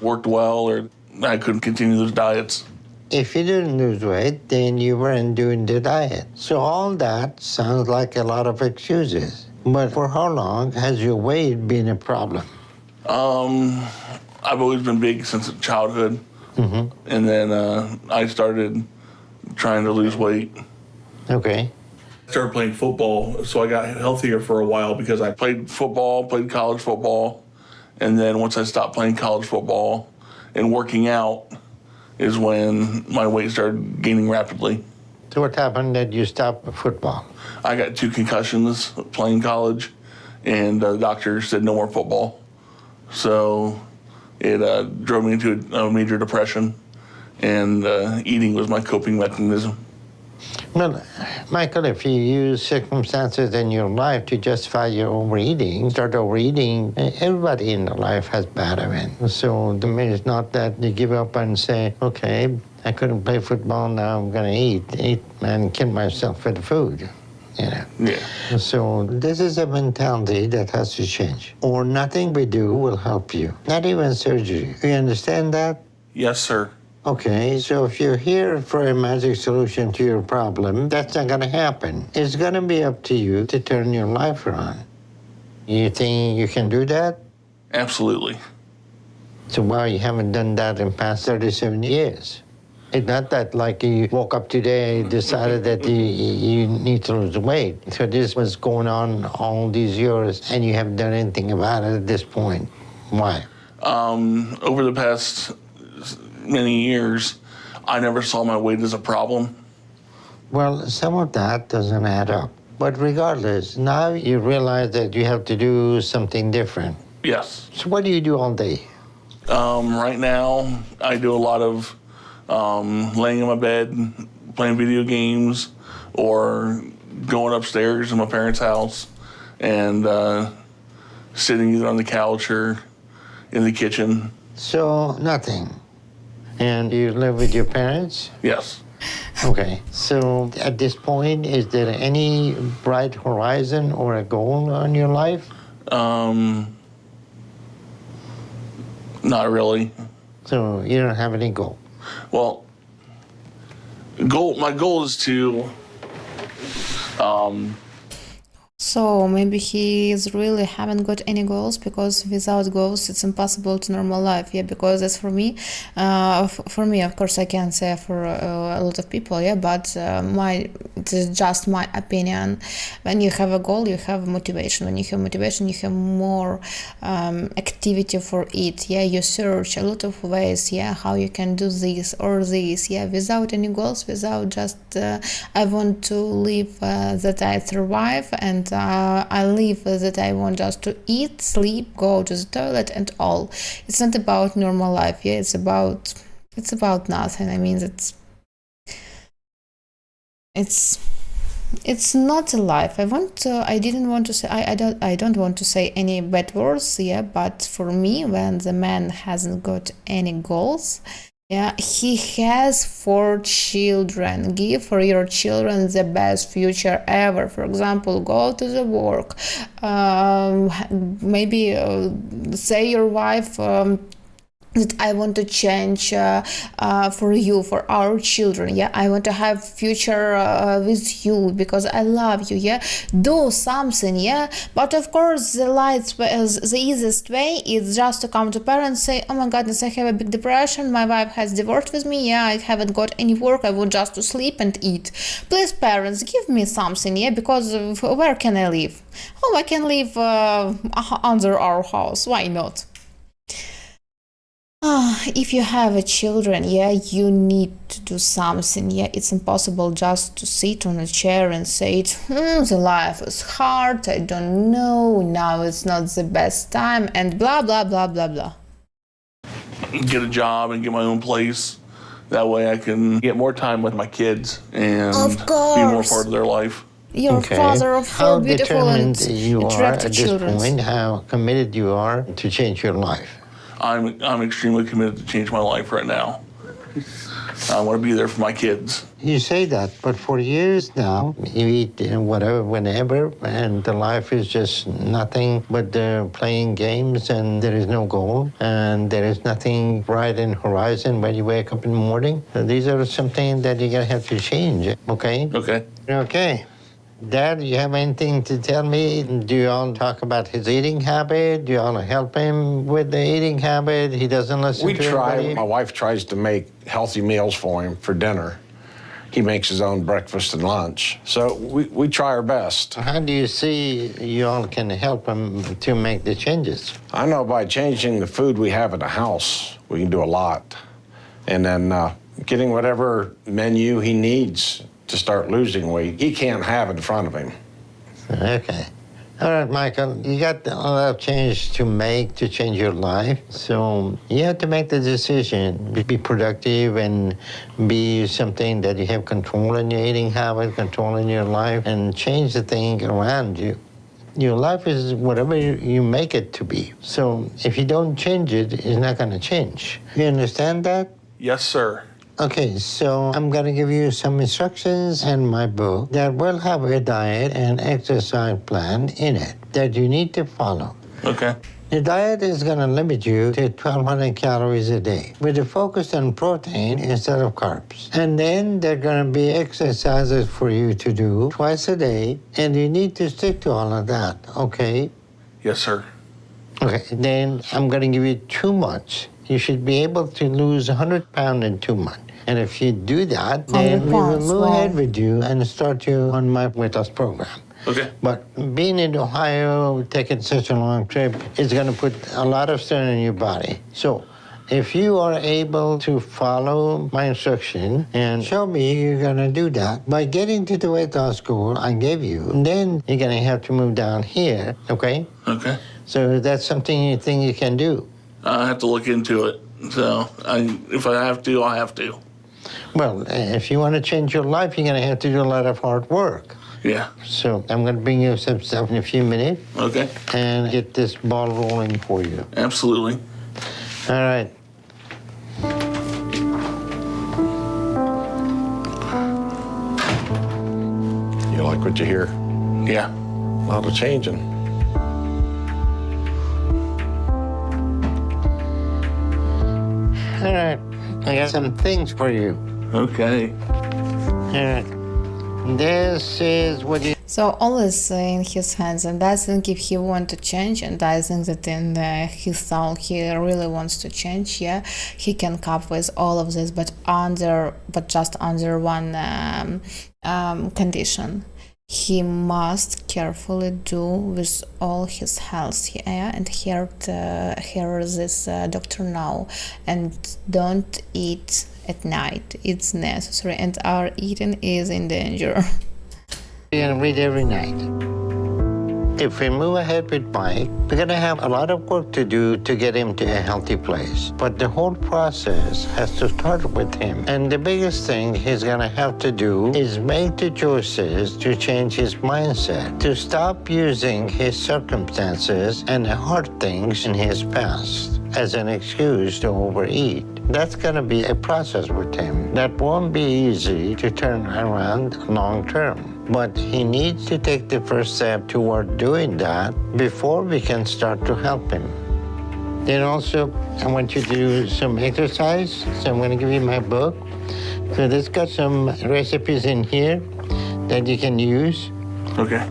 worked well, or I couldn't continue those diets. If you didn't lose weight, then you weren't doing the diet. So all that sounds like a lot of excuses. But for how long has your weight been a problem? I've always been big since childhood. Mm-hmm. And then I started trying to lose weight. Okay. I started playing football, so I got healthier for a while because I played football, played college football. And then once I stopped playing college football and working out is when my weight started gaining rapidly. So what happened that you stopped football? I got 2 concussions playing college, and the doctor said no more football. So it drove me into a major depression, and eating was my coping mechanism. Well, Michael, if you use circumstances in your life to justify your overeating, start overeating, everybody in their life has bad events. So the mean it's not that you give up and say, okay, I couldn't play football, now I'm going to eat and kill myself for the food. you know. Yeah. So this is a mentality that has to change. Or nothing we do will help you, not even surgery. You understand that? Yes, sir. Okay, so if you're here for a magic solution to your problem, that's not gonna happen. It's gonna be up to you to turn your life around. You think you can do that? Absolutely. So why you haven't done that in past 37 years? It's not that like you woke up today, decided that you need to lose weight. So this was going on all these years and you haven't done anything about it at this point. Why? Over the past many years, I never saw my weight as a problem. Well, some of that doesn't add up. But regardless, now you realize that you have to do something different. Yes. So what do you do all day? Right now, I do a lot of laying in my bed, playing video games, or going upstairs to my parents' house and sitting either on the couch or in the kitchen. So nothing. And you live with your parents? Yes. Okay. So at this point, is there any bright horizon or a goal on your life? Not really. So you don't have any goal? Well, my goal is to So maybe he is really haven't got any goals, because without goals it's impossible to normal life. Yeah, because as for me, of course I can say for a lot of people, yeah, but it is just my opinion. When you have a goal, you have motivation. When you have motivation, you have more activity for it. Yeah, you search a lot of ways. Yeah, how you can do this or this. Yeah, without any goals, without just I want to live that I survive, and I live that I want just to eat, sleep, go to the toilet, and all. It's not about normal life. Yeah, it's about nothing. I mean, it's not a life. I didn't want to say. I don't want to say any bad words. Yeah, but for me, when the man hasn't got any goals. Yeah, he has 4 children. Give for your children the best future ever. For example, go to the work. Maybe say your wife that I want to change for you, for our children. Yeah, I want to have future with you because I love you. Yeah, do something. Yeah, but of course the easiest way is just to come to parents, say, oh my goodness, I have a big depression, my wife has divorced with me, yeah, I haven't got any work, I want just to sleep and eat. Please parents, give me something. Yeah, because where can I live? Oh, I can live under our house, why not? If you have a children, yeah, you need to do something. Yeah, it's impossible just to sit on a chair and say, the life is hard, I don't know, now it's not the best time, and blah, blah, blah, blah, blah. Get a job and get my own place. That way I can get more time with my kids and be more part of their life. You're father of 4 beautiful and attractive children. How determined you are at this point, how committed you are to change your life? I'm extremely committed to change my life right now. I want to be there for my kids. You say that, but for years now, you eat whatever, whenever, and the life is just nothing but playing games, and there is no goal, and there is nothing bright in horizon when you wake up in the morning. So these are something that you're going to have to change, okay? Okay. Okay. Dad, do you have anything to tell me? Do you all talk about his eating habit? Do you all help him with the eating habit? He doesn't listen to anybody? My wife tries to make healthy meals for him for dinner. He makes his own breakfast and lunch. So we try our best. How do you see you all can help him to make the changes? I know by changing the food we have at the house, we can do a lot. And then getting whatever menu he needs to start losing weight, he can't have in front of him. Okay. All right, Michael, you got a lot of change to make to change your life. So you have to make the decision, be productive and be something that you have control in your eating habit, control in your life, and change the thing around you. Your life is whatever you make it to be. So if you don't change it, it's not going to change. You understand that? Yes, sir. Okay, so I'm going to give you some instructions in my book that will have a diet and exercise plan in it that you need to follow. Okay. The diet is going to limit you to 1,200 calories a day with a focus on protein instead of carbs. And then there are going to be exercises for you to do twice a day, and you need to stick to all of that, okay? Yes, sir. Okay, then I'm going to give you 2 months. You should be able to lose 100 pounds in 2 months. And if you do that, then we will move ahead with you and start you on my weight loss program. Okay. But being in Ohio, taking such a long trip, is going to put a lot of strain on your body. So if you are able to follow my instruction and show me you're going to do that by getting to the weight loss goal I gave you, then you're going to have to move down here, okay? Okay. So that's something you think you can do? I have to look into it. So if I have to, I have to. Well, if you want to change your life, you're going to have to do a lot of hard work. Yeah. So I'm going to bring you some stuff in a few minutes. Okay. And get this ball rolling for you. Absolutely. All right. You like what you hear? Yeah. A lot of changing. All right. I got some things for you. Okay. All right. This is what you... So all is in his hands, and I think if he want to change, and I think that in his thought he really wants to change, yeah, he can cope with all of this, but just under one condition. He must carefully do with all his health, yeah, and hear this doctor now, and don't eat at night. It's necessary, and our eating is in danger. And read every night. If we move ahead with Mike, we're going to have a lot of work to do to get him to a healthy place. But the whole process has to start with him. And the biggest thing he's going to have to do is make the choices to change his mindset, to stop using his circumstances and the hard things in his past as an excuse to overeat. That's going to be a process with him that won't be easy to turn around long term. But he needs to take the first step toward doing that before we can start to help him. Then also, I want you to do some exercise. So I'm going to give you my book. So this got some recipes in here that you can use. Okay.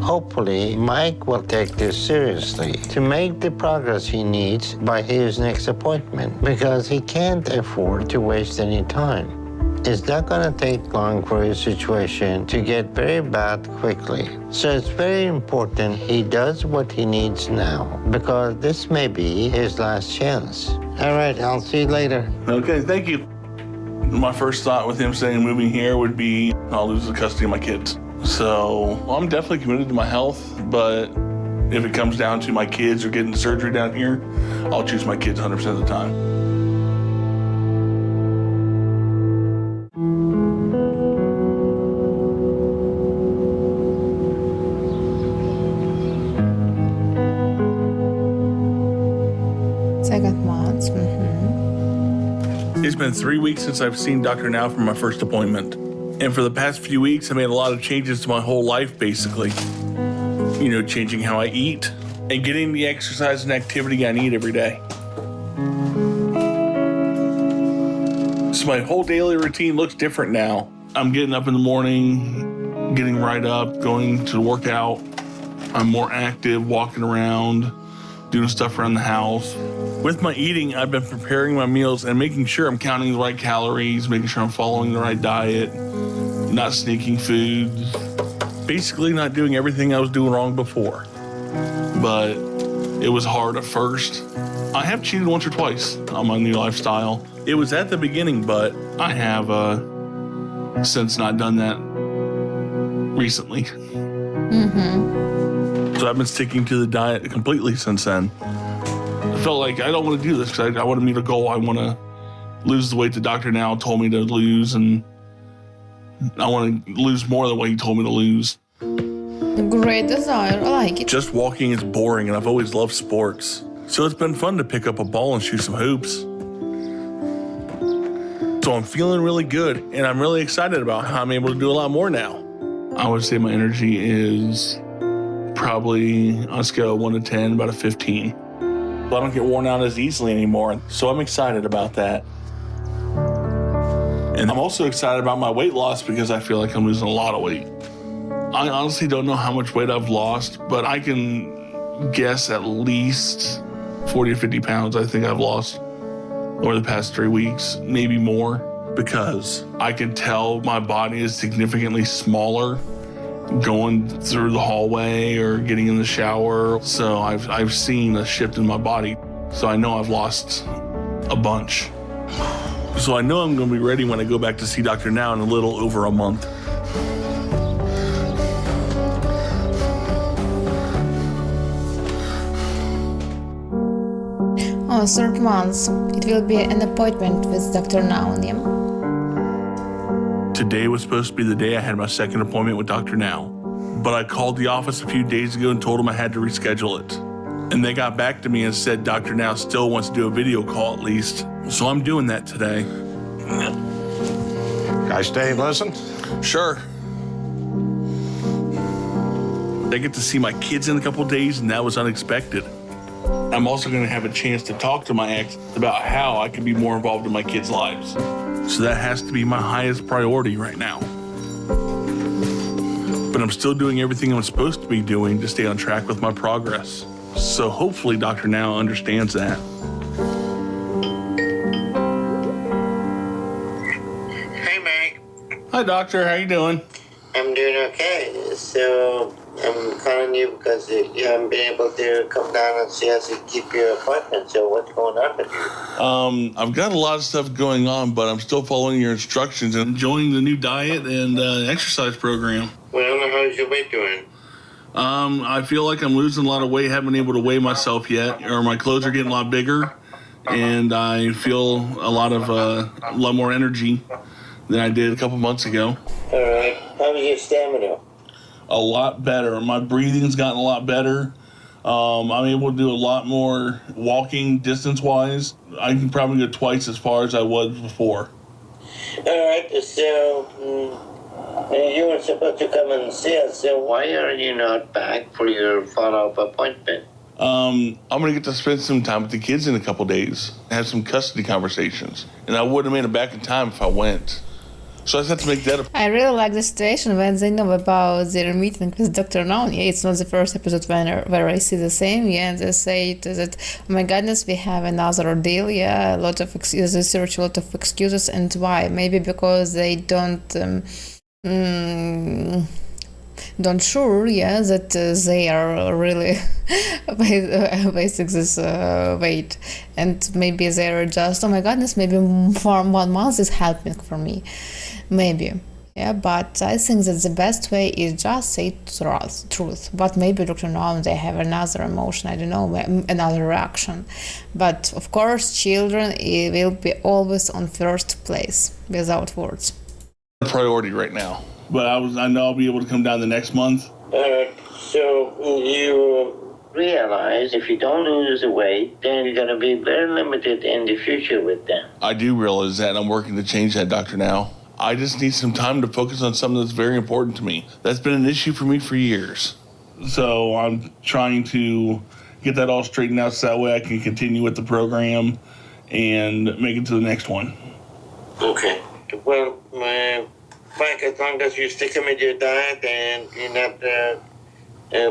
Hopefully, Mike will take this seriously to make the progress he needs by his next appointment, because he can't afford to waste any time. It's not going to take long for his situation to get very bad quickly. So it's very important he does what he needs now, because this may be his last chance. All right, I'll see you later. Okay, thank you. My first thought with him saying moving here would be I'll lose the custody of my kids. So I'm definitely committed to my health, but if it comes down to my kids or getting surgery down here, I'll choose my kids 100% of the time. Second month. It's been 3 weeks since I've seen Dr. Now for my first appointment. And for the past few weeks, I made a lot of changes to my whole life, basically. You know, changing how I eat and getting the exercise and activity I need every day. So my whole daily routine looks different now. I'm getting up in the morning, getting right up, going to work out. I'm more active, walking around, doing stuff around the house. With my eating, I've been preparing my meals and making sure I'm counting the right calories, making sure I'm following the right diet, not sneaking foods, basically not doing everything I was doing wrong before. But it was hard at first. I have cheated once or twice on my new lifestyle. It was at the beginning, but I have since not done that recently. So I've been sticking to the diet completely since then. I felt like I don't want to do this because I wanted me to go. I want to lose the weight the doctor now told me to lose, and I want to lose more than what he told me to lose. Great desire, I like it. Just walking is boring, and I've always loved sports. So it's been fun to pick up a ball and shoot some hoops. So I'm feeling really good, and I'm really excited about how I'm able to do a lot more now. I would say my energy is probably on a scale of 1 to 10, about a 15. But I don't get worn out as easily anymore, so I'm excited about that. And I'm also excited about my weight loss because I feel like I'm losing a lot of weight. I honestly don't know how much weight I've lost, but I can guess at least 40 or 50 pounds I think I've lost over the past 3 weeks, maybe more, because I can tell my body is significantly smaller going through the hallway or getting in the shower. So I've seen a shift in my body. So I know I've lost a bunch. So I know I'm going to be ready when I go back to see Dr. Now in a little over a month. On third month, it will be an appointment with Dr. Now. Today was supposed to be the day I had my second appointment with Dr. Now, but I called the office a few days ago and told them I had to reschedule it. And they got back to me and said Dr. Now still wants to do a video call at least. So I'm doing that today. Guys, stay and listen. Sure. I get to see my kids in a couple days, and that was unexpected. I'm also going to have a chance to talk to my ex about how I can be more involved in my kids' lives. So that has to be my highest priority right now. But I'm still doing everything I'm supposed to be doing to stay on track with my progress. So hopefully Dr. Now understands that. Hey, Mike. Hi, doctor. How you doing? I'm doing okay. So I'm calling you because you haven't been able to come down and see us and keep your appointment. So what's going on with you? I've got a lot of stuff going on, but I'm still following your instructions and enjoying the new diet and exercise program. Well, how's your weight doing? I feel like I'm losing a lot of weight. Haven't been able to weigh myself yet, or my clothes are getting a lot bigger, and I feel a lot more energy than I did a couple months ago. All right. How's your stamina? A lot better. My breathing's gotten a lot better. I'm able to do a lot more walking distance-wise. I can probably go twice as far as I was before. All right. So you were supposed to come and see us. So why are you not back for your follow-up appointment? I'm going to get to spend some time with the kids in a couple days, have some custody conversations. And I wouldn't have made it back in time if I went. So I just have to make that I really like the situation when they know about their meeting with Dr. Now. It's not the first episode where I see the same, and they say that, oh my goodness, we have another ordeal, a lot of excuses, they search a lot of excuses, and why? Maybe because they don't sure, that they are really wasting this weight, and maybe they're just, oh my goodness, maybe for 1 month is helping for me, maybe, but I think that the best way is just say truth. But maybe Dr. Now they have another emotion, I don't know, another reaction. But of course, children will be always on first place, without words. priority right now. But I know I'll be able to come down the next month. So you realize if you don't lose the weight, then you're going to be very limited in the future with them. I do realize that, and I'm working to change that, Dr. Now. I just need some time to focus on something that's very important to me. That's been an issue for me for years. So I'm trying to get that all straightened out so that way I can continue with the program and make it to the next one. Okay. Well, Mike, as long as you're sticking with your diet and you're not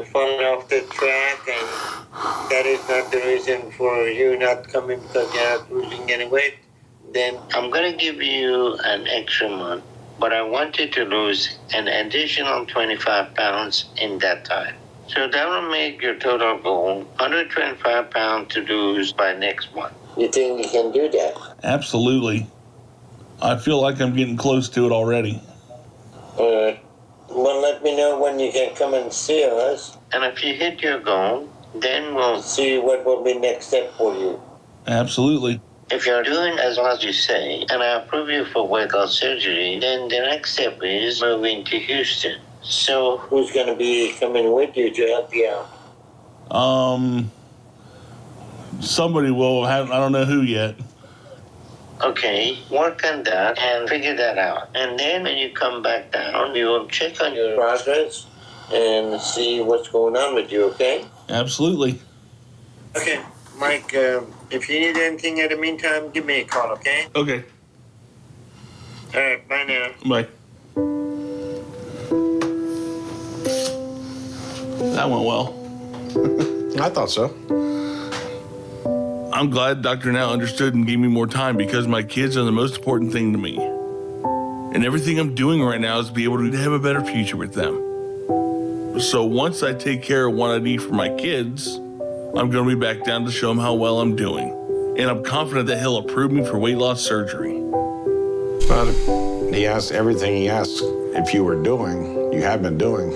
falling off the track, and that is not the reason for you not coming because you're not losing any weight, then I'm going to give you an extra month. But I want you to lose an additional 25 pounds in that time. So that will make your total goal 125 pounds to lose by next month. You think you can do that? Absolutely. I feel like I'm getting close to it already. Well, let me know when you can come and see us. And if you hit your goal, then we'll see what will be next step for you. Absolutely. If you're doing as well as you say, and I approve you for weight loss surgery, then the next step is moving to Houston. So who's going to be coming with you to help you out? Somebody will have, I don't know who yet. Okay, work on that and figure that out. And then when you come back down, we will check on your progress and see what's going on with you, okay? Absolutely. Okay, Mike, if you need anything in the meantime, give me a call, okay? Okay. All right, bye now. Bye. That went well. I thought so. I'm glad Dr. Now understood and gave me more time because my kids are the most important thing to me. And everything I'm doing right now is to be able to have a better future with them. So once I take care of what I need for my kids, I'm going to be back down to show him how well I'm doing. And I'm confident that he'll approve me for weight loss surgery. But he asked everything he asked if you were doing, you have been doing.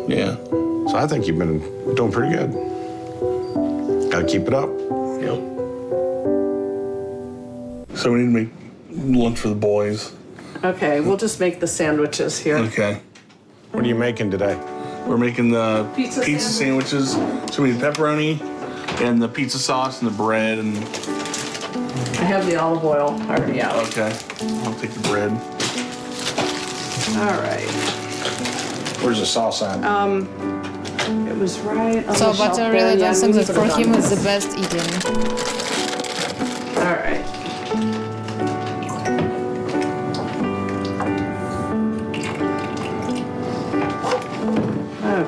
Yeah. So I think you've been doing pretty good. Got to keep it up. Yep. So we need to make lunch for the boys. Okay, we'll just make the sandwiches here. Okay. What are you making today? We're making the Pizza sandwiches. So we need pepperoni and the pizza sauce and the bread and... I have the olive oil already out. Okay. I'll take the bread. All right. Where's the sauce at? It was right on So, the but shelf I there. really Yeah, don't think we that put it for on him it's this. the best eating. All right.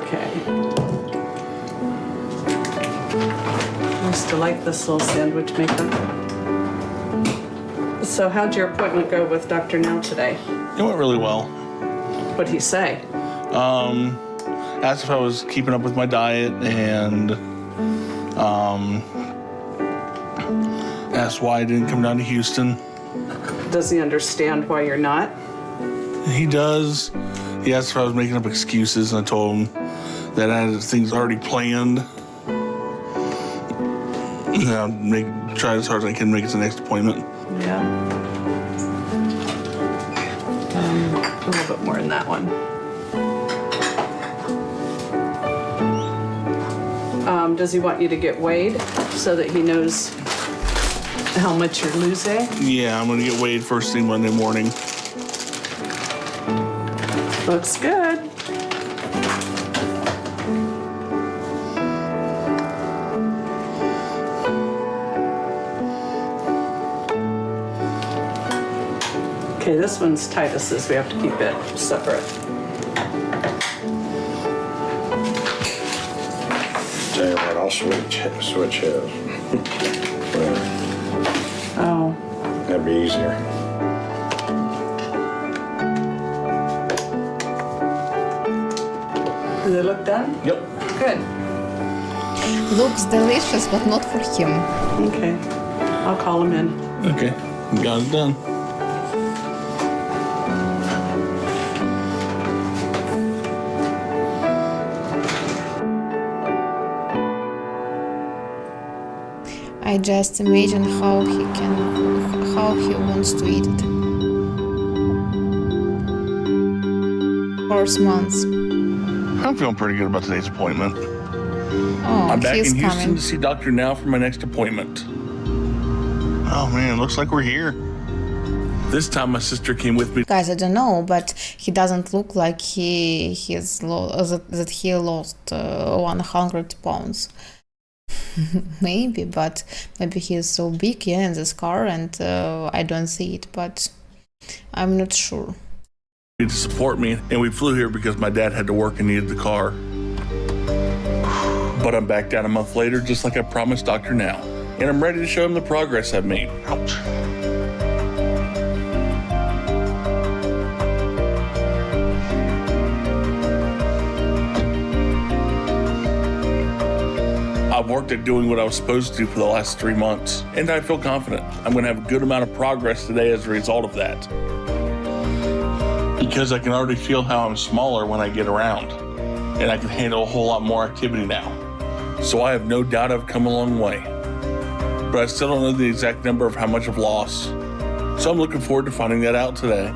Okay. I used to like this little sandwich maker. So how'd your appointment go with Dr. Now today? It went really well. What'd he say? Asked if I was keeping up with my diet and asked why I didn't come down to Houston. Does he understand why you're not? He does. He asked if I was making up excuses, and I told him that I had things already planned. And I'll try as hard as I can to make it to the next appointment. Yeah. A little bit more in that one. Does he want you to get weighed so that he knows how much you're losing? Yeah, I'm gonna get weighed first thing Monday morning. Looks good. Okay, this one's Titus's. We have to keep it separate. Tell you what, I'll switch his. Oh, That'd be easier. do they look done? Yep. Good. Looks delicious, but not for him. Okay, I'll call him in. Okay, got it done. I just imagine how he wants to eat it. 4 months. I'm feeling pretty good about today's appointment. Oh, I'm back he's in Houston coming. to see Dr. Now for my next appointment. Oh man, looks like we're here. This time my sister came with me. Guys, I don't know, but he doesn't look like he lost 100 pounds. Maybe, but maybe he is so big, yeah, in this car, and I don't see it, but I'm not sure. To support me, and we flew here because my dad had to work and needed the car. But I'm back down a month later, just like I promised Dr. Now, and I'm ready to show him the progress I've made. Ouch. I've worked at doing what I was supposed to do for the last 3 months, and I feel confident I'm going to have a good amount of progress today as a result of that. Because I can already feel how I'm smaller when I get around, and I can handle a whole lot more activity now. So I have no doubt I've come a long way. But I still don't know the exact number of how much I've lost. So I'm looking forward to finding that out today.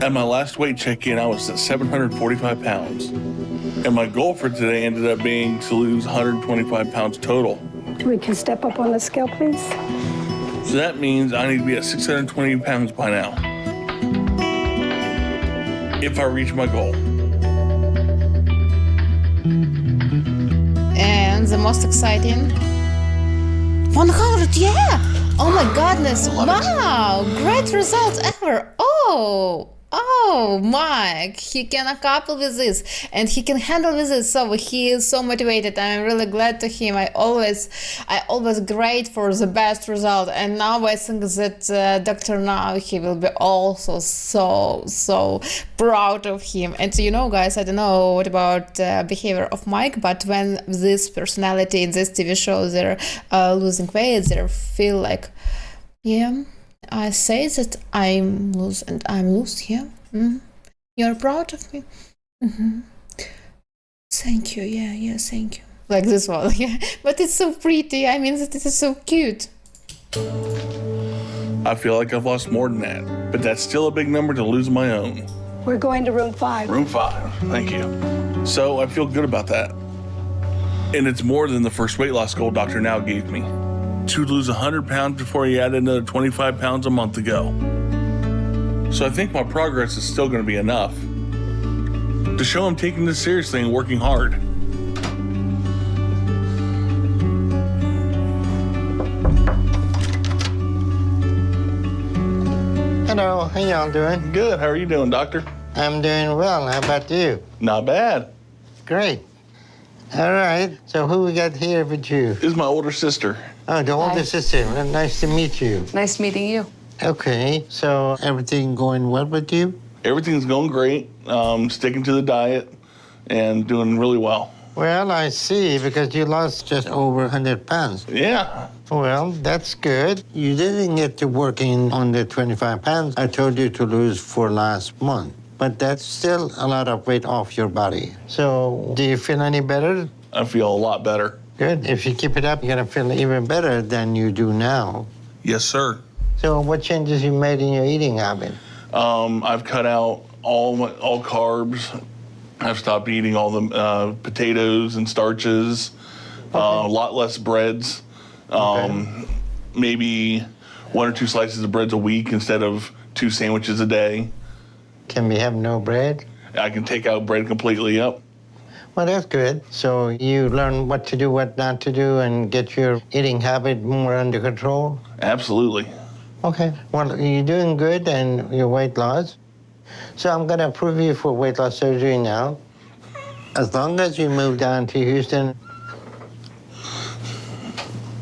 At my last weight check-in, I was at 745 pounds. And my goal for today ended up being to lose 125 pounds total. We can step up on the scale, please. So that means I need to be at 620 pounds by now, if I reach my goal. And the most exciting, 100, yeah! Oh my goodness, wow, great results ever. Oh, Mike, he can accomplish with this and he can handle with this. So he is so motivated. I'm really glad to him. I always great for the best result. And now I think that Dr. Now, he will be also so proud of him. And you know, guys, I don't know what about behavior of Mike, but when this personality in this TV show, they're losing weight, they feel like, yeah, I say that I'm loose and I'm loose, yeah. Mm-hmm. You're proud of me? Mm-hmm. Thank you, yeah, thank you. Like this one, yeah. But it's so pretty, I mean, that it is so cute. I feel like I've lost more than that, but that's still a big number to lose my own. We're going to room 5. Room 5, thank you. So I feel good about that. And it's more than the first weight loss goal Dr. Now gave me. To lose 100 pounds before he added another 25 pounds a month ago. So I think my progress is still going to be enough to show him taking this seriously and working hard. Hello, how y'all doing? Good, how are you doing, doctor? I'm doing well. How about you? Not bad. Great. All right. So who we got here with you? This is my older sister. Oh, the older sister. Well, nice to meet you. Nice meeting you. Okay. So everything going well with you? Everything's going great. Sticking to the diet and doing really well. Well, I see, because you lost just over 100 pounds. Yeah. Well, that's good. You didn't get to working on the 25 pounds I told you to lose for last month. But that's still a lot of weight off your body. So do you feel any better? I feel a lot better. Good. If you keep it up, you're going to feel even better than you do now. Yes, sir. So what changes you made in your eating habit? I've cut out all carbs. I've stopped eating all the potatoes and starches. A lot less breads. Maybe 1 or 2 slices of breads a week instead of 2 sandwiches a day. Can we have no bread? I can take out bread completely, yep. Well, that's good. So you learn what to do, what not to do, and get your eating habit more under control? Absolutely. Okay. Well, you're doing good and your weight loss. So I'm going to approve you for weight loss surgery now. As long as you move down to Houston,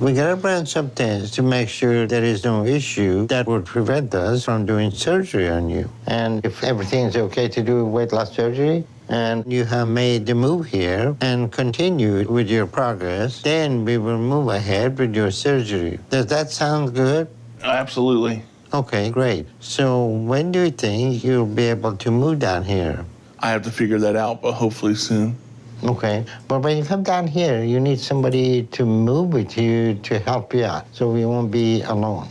we got to run some tests to make sure there is no issue that would prevent us from doing surgery on you. And if everything's okay to do weight loss surgery, and you have made the move here and continued with your progress, then we will move ahead with your surgery. Does that sound good? Absolutely. Okay, great. So when do you think you'll be able to move down here? I have to figure that out, but hopefully soon. Okay, but when you come down here, you need somebody to move with you to help you out, so we won't be alone.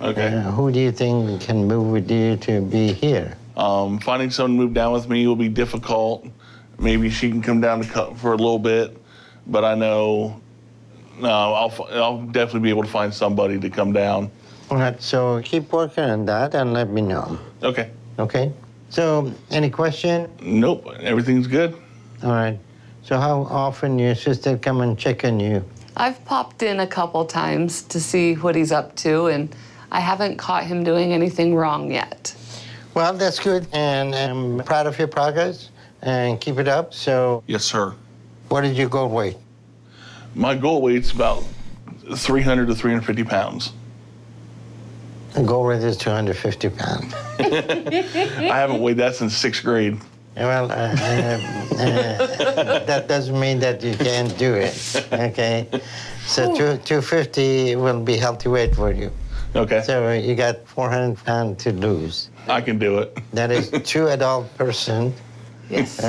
Okay. Who do you think can move with you to be here? Finding someone to move down with me will be difficult. Maybe she can come down to cut for a little bit, but I know I'll definitely be able to find somebody to come down. All right, so keep working on that and let me know. Okay. Okay. So, any question? Nope, everything's good. All right. So how often your sister come and check on you? I've popped in a couple times to see what he's up to, and I haven't caught him doing anything wrong yet. Well, that's good, and I'm proud of your progress, and keep it up. So, Yes, sir. what did your goal weight? My goal weight's about 300 to 350 pounds. The goal weight is 250 pounds. I haven't weighed that since 6th grade. Well, that doesn't mean that you can't do it, okay? So 250 will be healthy weight for you. Okay. So you got 400 pounds to lose. I can do it. That is 2 adult person Yes.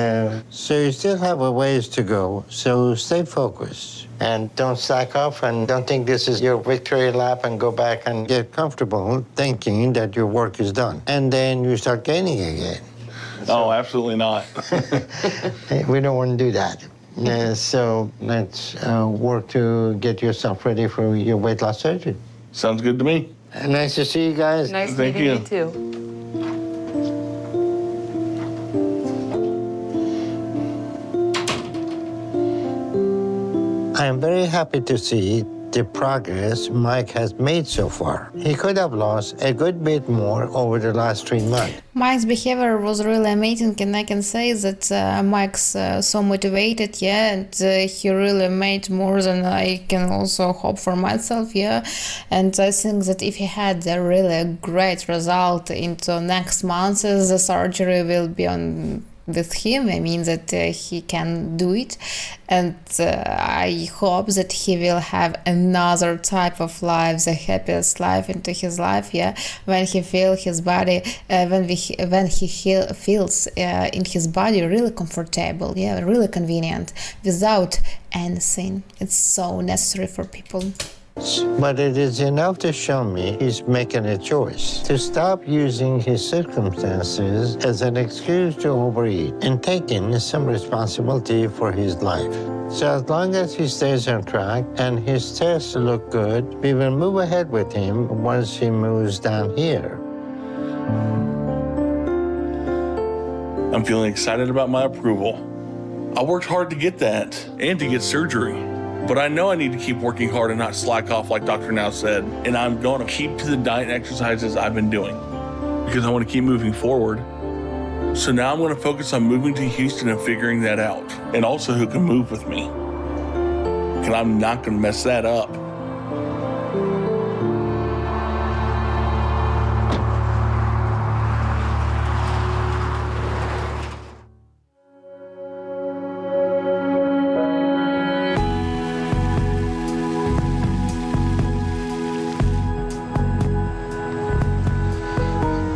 So you still have a ways to go, so stay focused. And don't slack off and don't think this is your victory lap and go back and get comfortable thinking that your work is done. And then you start gaining again. Oh, absolutely not. We don't want to do that. So let's work to get yourself ready for your weight loss surgery. Sounds good to me. Nice to see you guys. Nice Thank meeting you. you too. I am very happy to see the progress Mike has made so far. He could have lost a good bit more over the last 3 months. Mike's behavior was really amazing, and I can say that Mike's so motivated, and he really made more than I can also hope for myself, and I think that if he had a really great result into next month, the surgery will be on with him. I mean that he can do it, and I hope that he will have another type of life, the happiest life into his life, when he feels his body, when he feels in his body really comfortable, really convenient, without anything. It's so necessary for people. But it is enough to show me he's making a choice to stop using his circumstances as an excuse to overeat and taking some responsibility for his life. So as long as he stays on track and his tests look good, we will move ahead with him once he moves down here. I'm feeling excited about my approval. I worked hard to get that and to get surgery. But I know I need to keep working hard and not slack off like Dr. Now said. And I'm going to keep to the diet and exercises I've been doing because I want to keep moving forward. So now I'm going to focus on moving to Houston and figuring that out. And also who can move with me. And I'm not going to mess that up.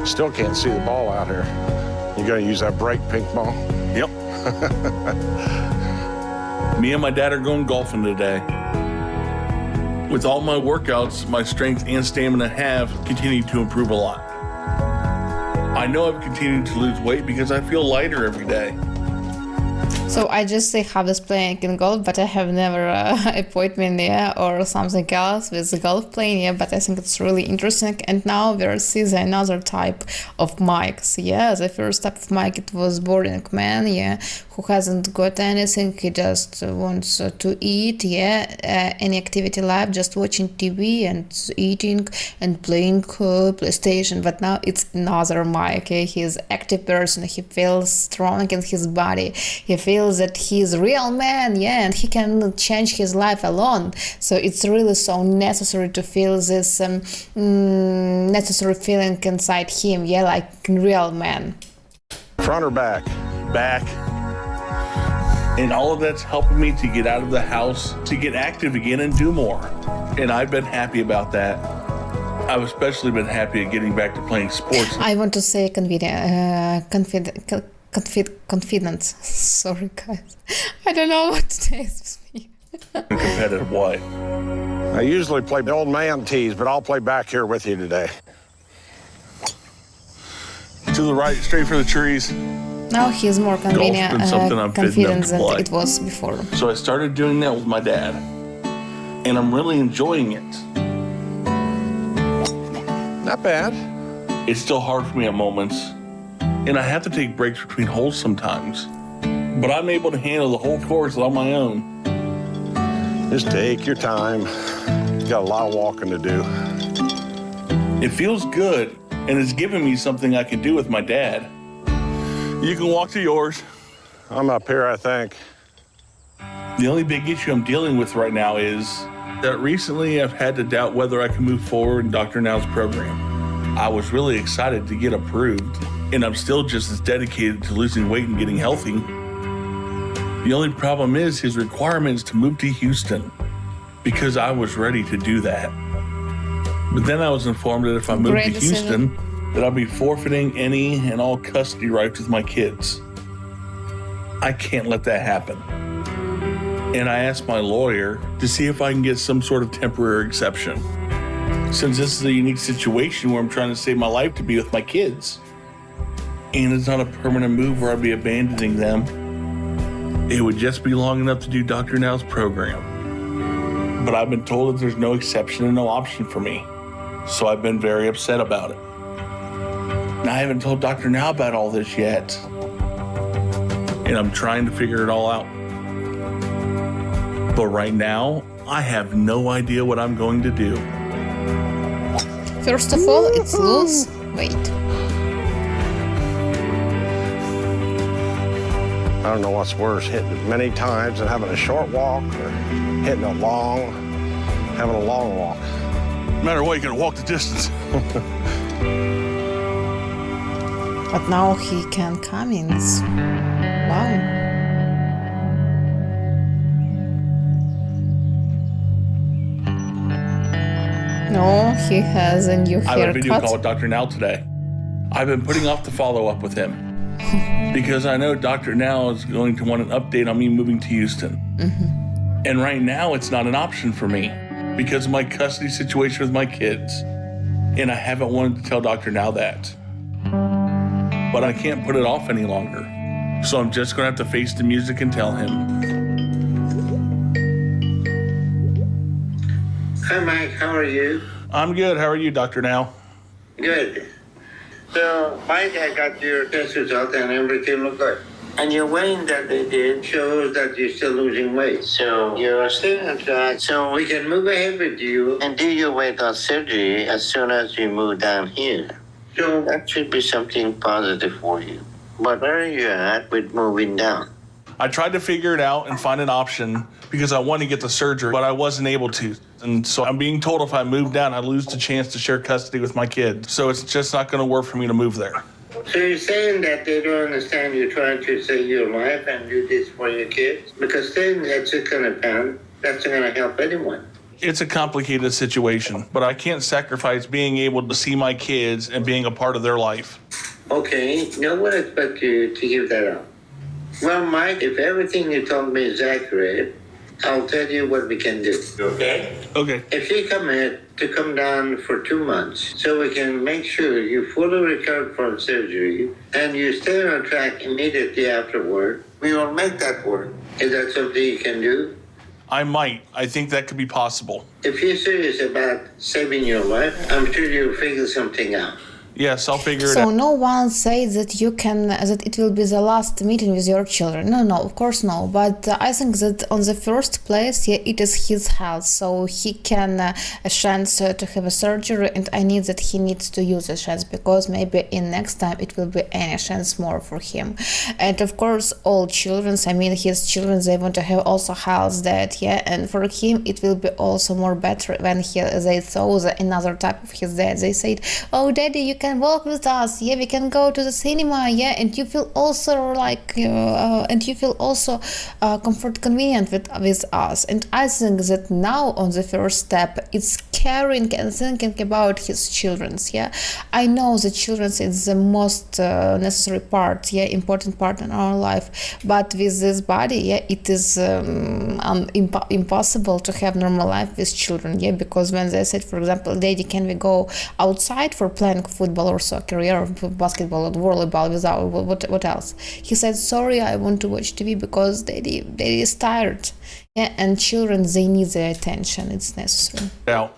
Still can't see the ball out here. You gotta use that brake pink ball. Yep. Me and my dad are going golfing today. With all my workouts, my strength and stamina have continued to improve a lot. I know I've continued to lose weight because I feel lighter every day. So I just have this playing in golf, but I have never appointment or something else with the golf playing, but I think it's really interesting. And now we see another type of Mike's. The first type of Mike, it was boring man, who hasn't got anything. He just wants to eat, any activity life, just watching TV and eating and playing PlayStation. But now it's another Mike. He's active person. He feels strong in his body. He feels that he's a real man, and he can change his life alone. So it's really so necessary to feel this necessary feeling inside him, like a real man. Front or back? Back. And all of that's helping me to get out of the house, to get active again and do more. And I've been happy about that. I've especially been happy at getting back to playing sports. I want to say confidence. Sorry, guys. I don't know what to say with me. A competitive way. I usually play the old man tees, but I'll play back here with you today. To the right, straight for the trees. Now he's more confident than play. it was before. So I started doing that with my dad, and I'm really enjoying it. Not bad. It's still hard for me at moments, and I have to take breaks between holes sometimes. But I'm able to handle the whole course on my own. Just take your time. You got a lot of walking to do. It feels good, and it's given me something I can do with my dad. You can walk to yours. I'm up here, I think. The only big issue I'm dealing with right now is that recently I've had to doubt whether I can move forward in Dr. Now's program. I was really excited to get approved, and I'm still just as dedicated to losing weight and getting healthy. The only problem is his requirement is to move to Houston, because I was ready to do that. But then I was informed that if I moved to Houston, that I'd be forfeiting any and all custody rights with my kids. I can't let that happen. And I asked my lawyer to see if I can get some sort of temporary exception, since this is a unique situation where I'm trying to save my life to be with my kids. And it's not a permanent move where I'd be abandoning them. It would just be long enough to do Dr. Now's program. But I've been told that there's no exception and no option for me. So I've been very upset about it. And I haven't told Dr. Now about all this yet. And I'm trying to figure it all out. But right now, I have no idea what I'm going to do. First of all, it's lose weight. I don't know what's worse, hitting it many times and having a short walk, or having a long walk. No matter what, you gotta walk the distance. But now he can come in. Wow. No, he has a new I have a video call haircut. with Dr. Now today. I've been putting off the follow-up with him because I know Dr. Now is going to want an update on me moving to Houston. And right now, it's not an option for me because of my custody situation with my kids. And I haven't wanted to tell Dr. Now that. But I can't put it off any longer. So I'm just gonna have to face the music and tell him. Hi, Mike. How are you? I'm good. How are you, Dr. Now? Good. So, Mike, I got your test result and everything looked good. And your weighing that they did shows that you're still losing weight. So you're still on track. So we can move ahead with you and do your weight loss surgery as soon as you move down here. So that should be something positive for you. But where are you at with moving down? I tried to figure it out and find an option because I wanted to get the surgery, but I wasn't able to. And so I'm being told if I move down, I lose the chance to share custody with my kid. So it's just not going to work for me to move there. So you're saying that they don't understand you're trying to save your life and do this for your kids? Because staying at 600 pounds, that's not going to help anyone. It's a complicated situation, but I can't sacrifice being able to see my kids and being a part of their life. Okay, no one expects you to give that up. Well, Mike, if everything you told me is accurate, I'll tell you what we can do. Okay? Okay. If you commit to come down for 2 months so we can make sure you fully recover from surgery and you stay on track immediately afterward, we will make that work. Is that something you can do? I might. I think that could be possible. If you're serious about saving your life, I'm sure you'll figure something out. Yes, I'll figure it So out. no one says that you can, that it will be the last meeting with your children. No, of course no. But I think that on the first place, yeah, it is his health, so he can a chance to have a surgery, and I need that he needs to use a chance because maybe in next time it will be any chance more for him. And of course, all children, I mean his children, they want to have also health that, yeah, and for him it will be also more better when they saw another type of his dad. They said, "Oh, Daddy, you can walk with us, yeah, we can go to the cinema, yeah, and you feel also like convenient with us." And I think that now on the first step it's caring and thinking about his children's, yeah. I know the children's is the most necessary part, yeah, important part in our life, but with this body, yeah, it is impossible to have normal life with children, yeah, because when they said, for example, "Daddy, can we go outside for playing football or soccer, or basketball or volleyball without what else?" He said, "Sorry, I want to watch TV because daddy is tired." Yeah, and children, they need their attention. It's necessary. Out.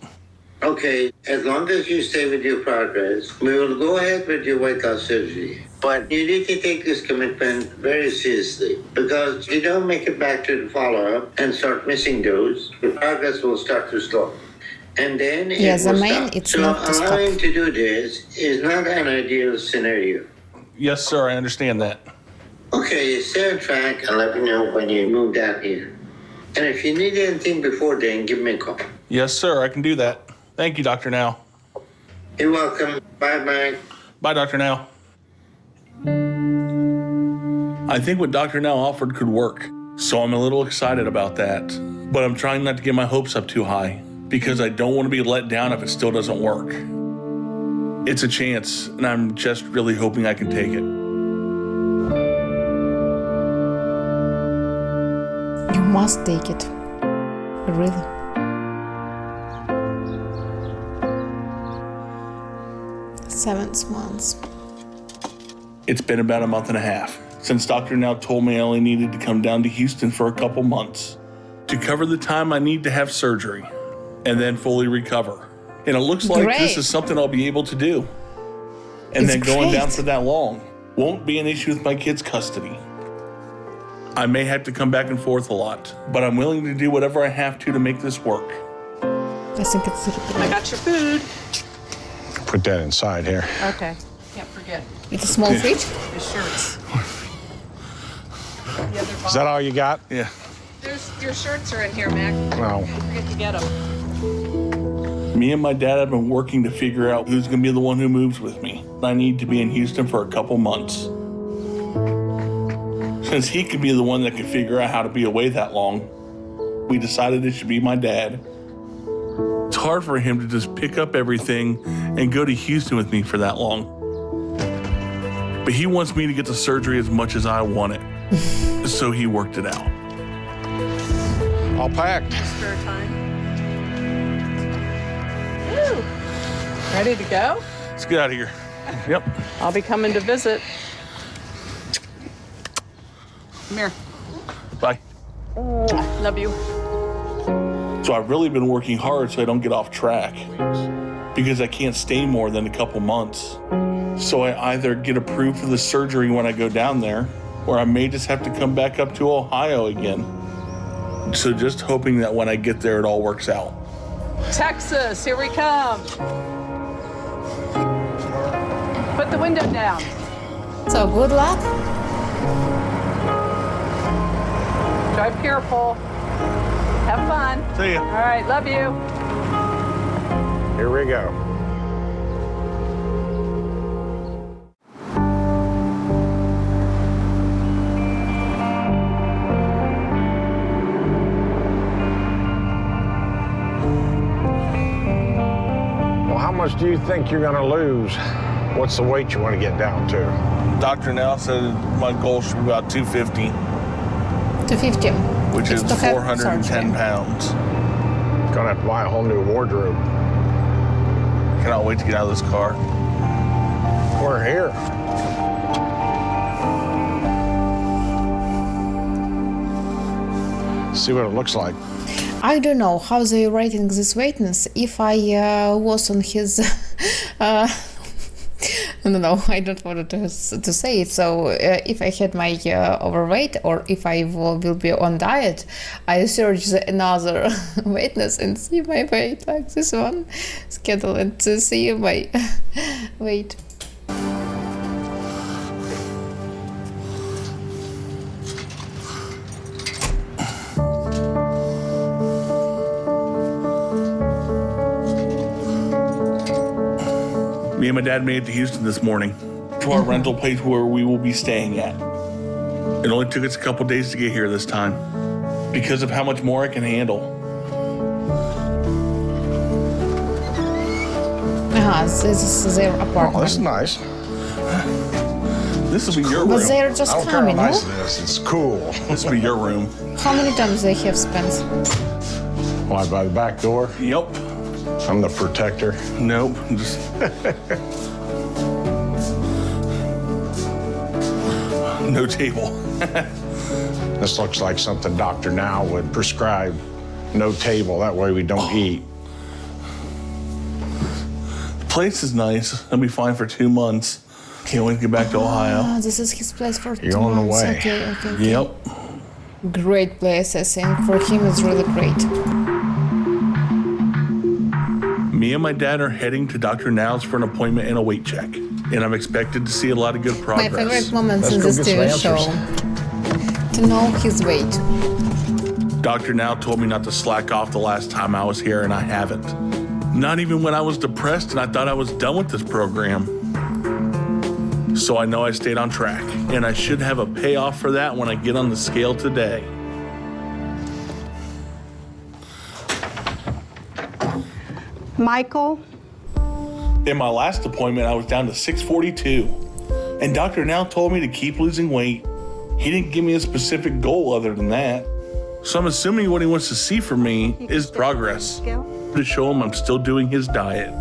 Okay, as long as you stay with your progress, we will go ahead with your weight loss surgery. But you need to take this commitment very seriously because if you don't make it back to the follow-up and start missing those, the progress will start to slow. And then Yeah, it the will main, stop. it's so not to stop. allowing to do this is not an ideal scenario. Yes, sir, I understand that. Okay, stay on track and let me know when you move down here. And if you need anything before then, give me a call. Yes, sir, I can do that. Thank you, Dr. Now. You're welcome. Bye, Mike. Bye, Dr. Now. I think what Dr. Now offered could work, so I'm a little excited about that. But I'm trying not to get my hopes up too high because I don't want to be let down if it still doesn't work. It's a chance, and I'm just really hoping I can take it. must take it. Really. Seventh month. It's been about a month and a half since Dr. Now told me I only needed to come down to Houston for a couple months to cover the time I need to have surgery and then fully recover. And it looks like this is something I'll be able to do. And then going down for that long won't be an issue with my kids' custody. I may have to come back and forth a lot, but I'm willing to do whatever I have to make this work. I think it's I got your food. Put that inside here. Okay. Can't forget. It's a small fridge. Your shirts. Is that all you got? Yeah. Your shirts are in here, Mac. No. Forget to get them. Me and my dad have been working to figure out who's going to be the one who moves with me. I need to be in Houston for a couple months. Since he could be the one that could figure out how to be away that long, we decided it should be my dad. It's hard for him to just pick up everything and go to Houston with me for that long. But he wants me to get the surgery as much as I want it. So he worked it out. All packed. Spare time. Woo. Ready to go? Let's get out of here. Yep. I'll be coming to visit. Come here. Bye. Love you. So I've really been working hard so I don't get off track because I can't stay more than a couple months. So I either get approved for the surgery when I go down there, or I may just have to come back up to Ohio again. So just hoping that when I get there, it all works out. Texas, here we come. Put the window down. So good luck. Drive careful. Have fun. See ya. All right, love you. Here we go. Well, how much do you think you're going to lose? What's the weight you want to get down to? Dr. Now said my goal should be about 250, 250. which is It's to have 410 surgery. pounds. Gonna have to buy a whole new wardrobe. Cannot wait to get out of this car. We're here. See what it looks like. I don't know how they rating this weightness. If I was on his, no, I don't want to say it. So if I had my overweight, or if I will be on diet, I search another weightness and see my weight, like this one, schedule and to see my weight. Me and my dad made it to Houston this morning to our rental place where we will be staying at. It only took us a couple days to get here this time because of how much more I can handle. This is their apartment. Oh, this is nice. This will be your But room. they're just I don't care how coming, no? nice it is. It's cool. This will be your room. How many times they have spent? Why, by the back door? Yep. I'm the protector. Nope. Just no table. This looks like something Dr. Now would prescribe. No table, that way we don't eat. The place is nice. I'll be fine for 2 months. Can't wait to get back to Ohio. This is his place for 2 You're on the months. way. Okay. Yep. Great place, I think. For him, it's really great. Me and my dad are heading to Dr. Now's for an appointment and a weight check. And I'm expected to see a lot of good My progress. favorite moments Let's in go this get TV some show. answers. To know his weight. Dr. Now told me not to slack off the last time I was here, and I haven't. Not even when I was depressed and I thought I was done with this program. So I know I stayed on track, and I should have a payoff for that when I get on the scale today. Michael, In my last appointment, I was down to 642, and Dr. Now told me to keep losing weight. He didn't give me a specific goal other than that. So I'm assuming what he wants to see from me is progress, to show him I'm still doing his diet.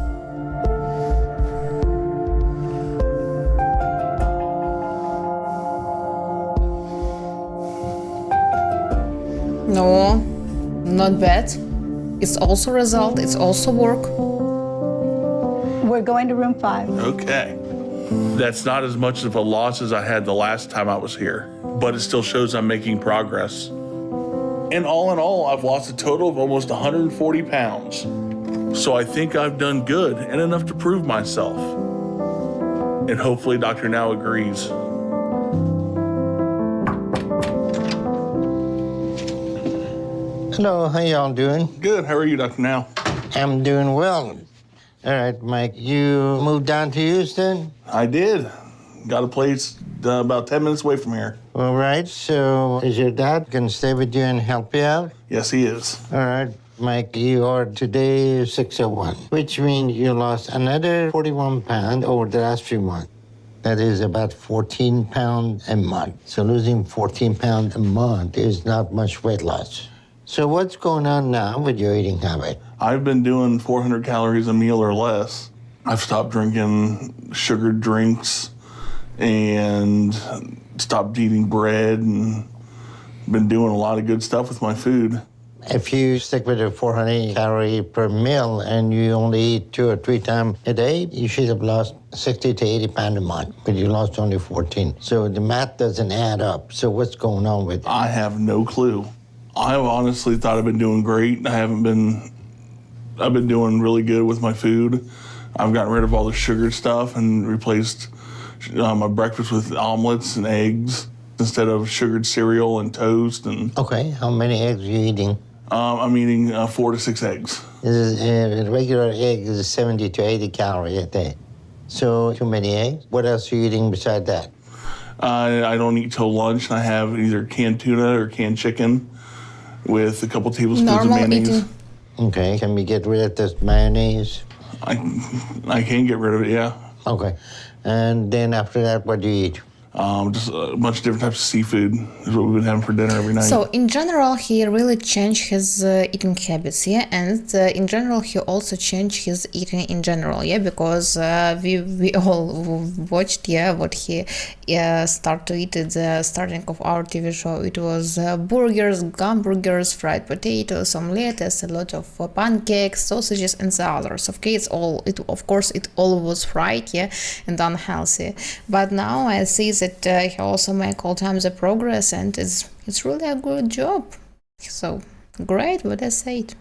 No, not bad. It's also result, it's also work. We're going to room 5. Okay. That's not as much of a loss as I had the last time I was here, but it still shows I'm making progress. And all in all, I've lost a total of almost 140 pounds. So I think I've done good and enough to prove myself. And hopefully Dr. Now agrees. Hello, how y'all doing? Good, how are you, Dr. Now? I'm doing well. All right, Mike, you moved down to Houston? I did. Got a place about 10 minutes away from here. All right, so is your dad going to stay with you and help you out? Yes, he is. All right, Mike, you are today 601, which means you lost another 41 pounds over the last few months. That is about 14 pounds a month. So losing 14 pounds a month is not much weight loss. So what's going on now with your eating habit? I've been doing 400 calories a meal or less. I've stopped drinking sugared drinks and stopped eating bread and been doing a lot of good stuff with my food. If you stick with a 400 calorie per meal and you only eat 2 or 3 times a day, you should have lost 60 to 80 pounds a month, but you lost only 14. So the math doesn't add up. So what's going on with it? I have no clue. I honestly thought I've been doing great. I've been doing really good with my food. I've gotten rid of all the sugared stuff and replaced my breakfast with omelets and eggs instead of sugared cereal and toast. And Okay, how many eggs are you eating? I'm eating 4 to 6 eggs. A regular egg is 70 to 80 calories a day. So too many eggs? What else are you eating besides that? I don't eat till lunch. I have either canned tuna or canned chicken with a couple tablespoons of Normal mayonnaise. eating. Okay, can we get rid of this mayonnaise? I can get rid of it, yeah. Okay, and then after that, what do you eat? Just a bunch of different types of seafood is what we've been having for dinner every night. So in general, he really changed his eating habits, yeah, and in general, he also changed his eating in general, yeah, because we all watched, yeah, what he started to eat at the starting of our TV show. It was burgers, hamburgers, fried potatoes, some lettuce, a lot of pancakes, sausages, and the others. Okay, of course it all was fried, yeah, and unhealthy. But now I see that he also make all times a progress, and it's really a good job. So great, what I said,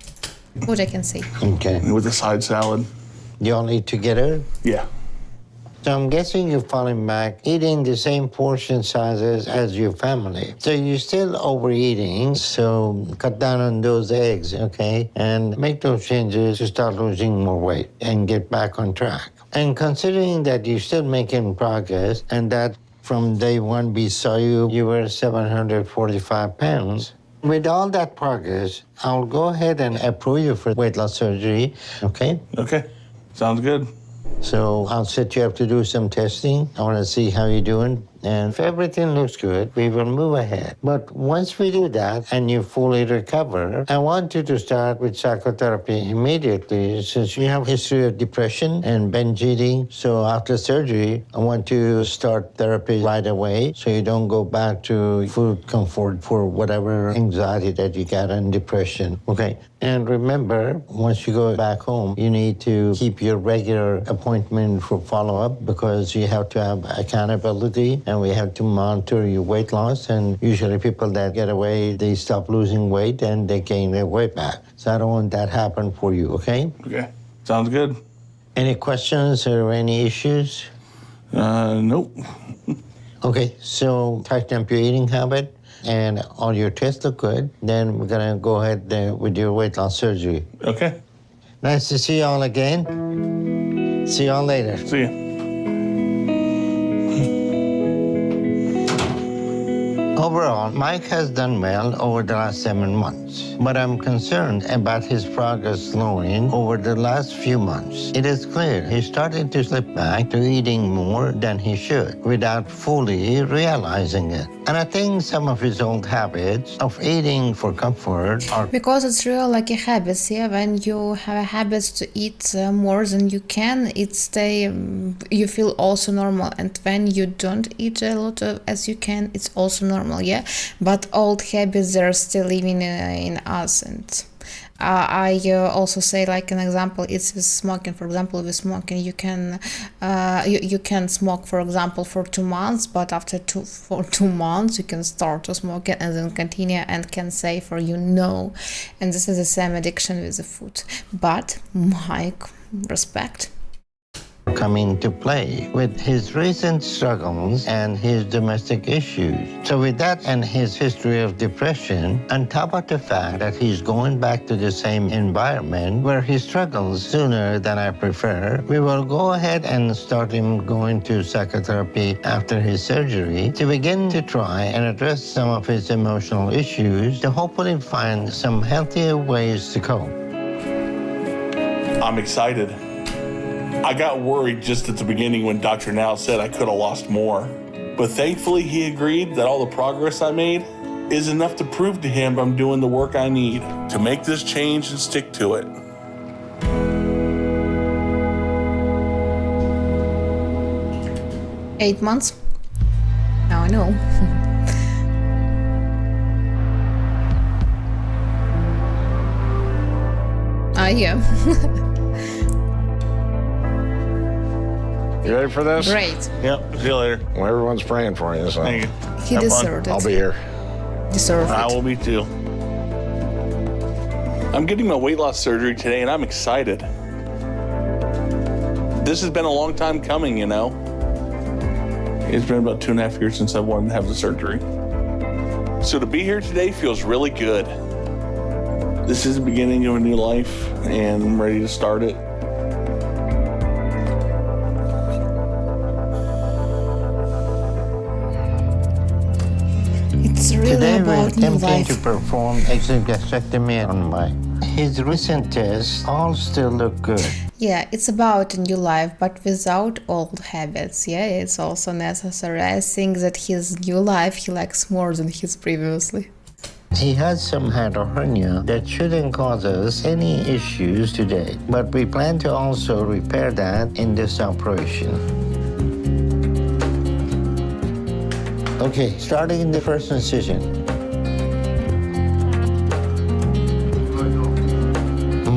what I can say. Okay. With a side salad. You all eat together? Yeah. So I'm guessing you're falling back, eating the same portion sizes as your family. So you're still overeating, so cut down on those eggs, okay? And make those changes to start losing more weight and get back on track. And considering that you're still making progress and that from day one we saw you were 745 pounds, with all that progress, I'll go ahead and approve you for weight loss surgery, okay? Okay. Sounds good. So I'll set you up to do some testing. I want to see how you're doing. And if everything looks good, we will move ahead. But once we do that and you fully recover, I want you to start with psychotherapy immediately since you have a history of depression and binge eating. So after surgery, I want to start therapy right away so you don't go back to food comfort for whatever anxiety that you got and depression. Okay. And remember, once you go back home, you need to keep your regular appointment for follow-up because you have to have accountability and we have to monitor your weight loss. And usually people that get away, they stop losing weight and they gain their weight back. So I don't want that happen for you, okay? Okay. Sounds good. Any questions or any issues? Nope. Okay, so tighten up your eating habit and all your tests look good. Then we're gonna go ahead with your weight loss surgery. Okay. Nice to see y'all again. See y'all later. See ya. Overall, Mike has done well over the last 7 months, but I'm concerned about his progress slowing over the last few months. It is clear he's starting to slip back to eating more than he should without fully realizing it. And I think some of his old habits of eating for comfort are Because it's real like a habit, yeah. When you have a habit to eat more than you can, you feel also normal. And when you don't eat a lot as you can, it's also normal, yeah. But old habits, they're still living in us. And I also say, like an example, it's with smoking. For example, with smoking, you can smoke, for example, for 2 months, but after 2 months you can start to smoke it and then continue, and can say for you no. And this is the same addiction with the food. But Mike, respect. come into play with his recent struggles and his domestic issues. So with that and his history of depression, on top of the fact that he's going back to the same environment where he struggles sooner than I prefer, we will go ahead and start him going to psychotherapy after his surgery to begin to try and address some of his emotional issues to hopefully find some healthier ways to cope. I'm excited. I got worried just at the beginning when Dr. Now said I could have lost more. But thankfully, he agreed that all the progress I made is enough to prove to him I'm doing the work I need to make this change and stick to it. Eight months? Now I know. Yeah. You ready for this? Great. Yep, see you later. Well, everyone's praying for you, so Thank you. He Have fun. deserved it. I'll be here. Deserved I it. will be too. I'm getting my weight loss surgery today and I'm excited. This has been a long time coming, you know. It's been about 2.5 years since I wanted to have the surgery. So to be here today feels really good. This is the beginning of a new life and I'm ready to start it. It's really Today we're about new attempting life. to perform exit gastrectomy on Mike. His recent tests all still look good. Yeah, it's about a new life, but without old habits. Yeah, it's also necessary. I think that his new life he likes more than his previously. He has some hiatal hernia that shouldn't cause us any issues today, but we plan to also repair that in this operation. Okay, starting in the first incision.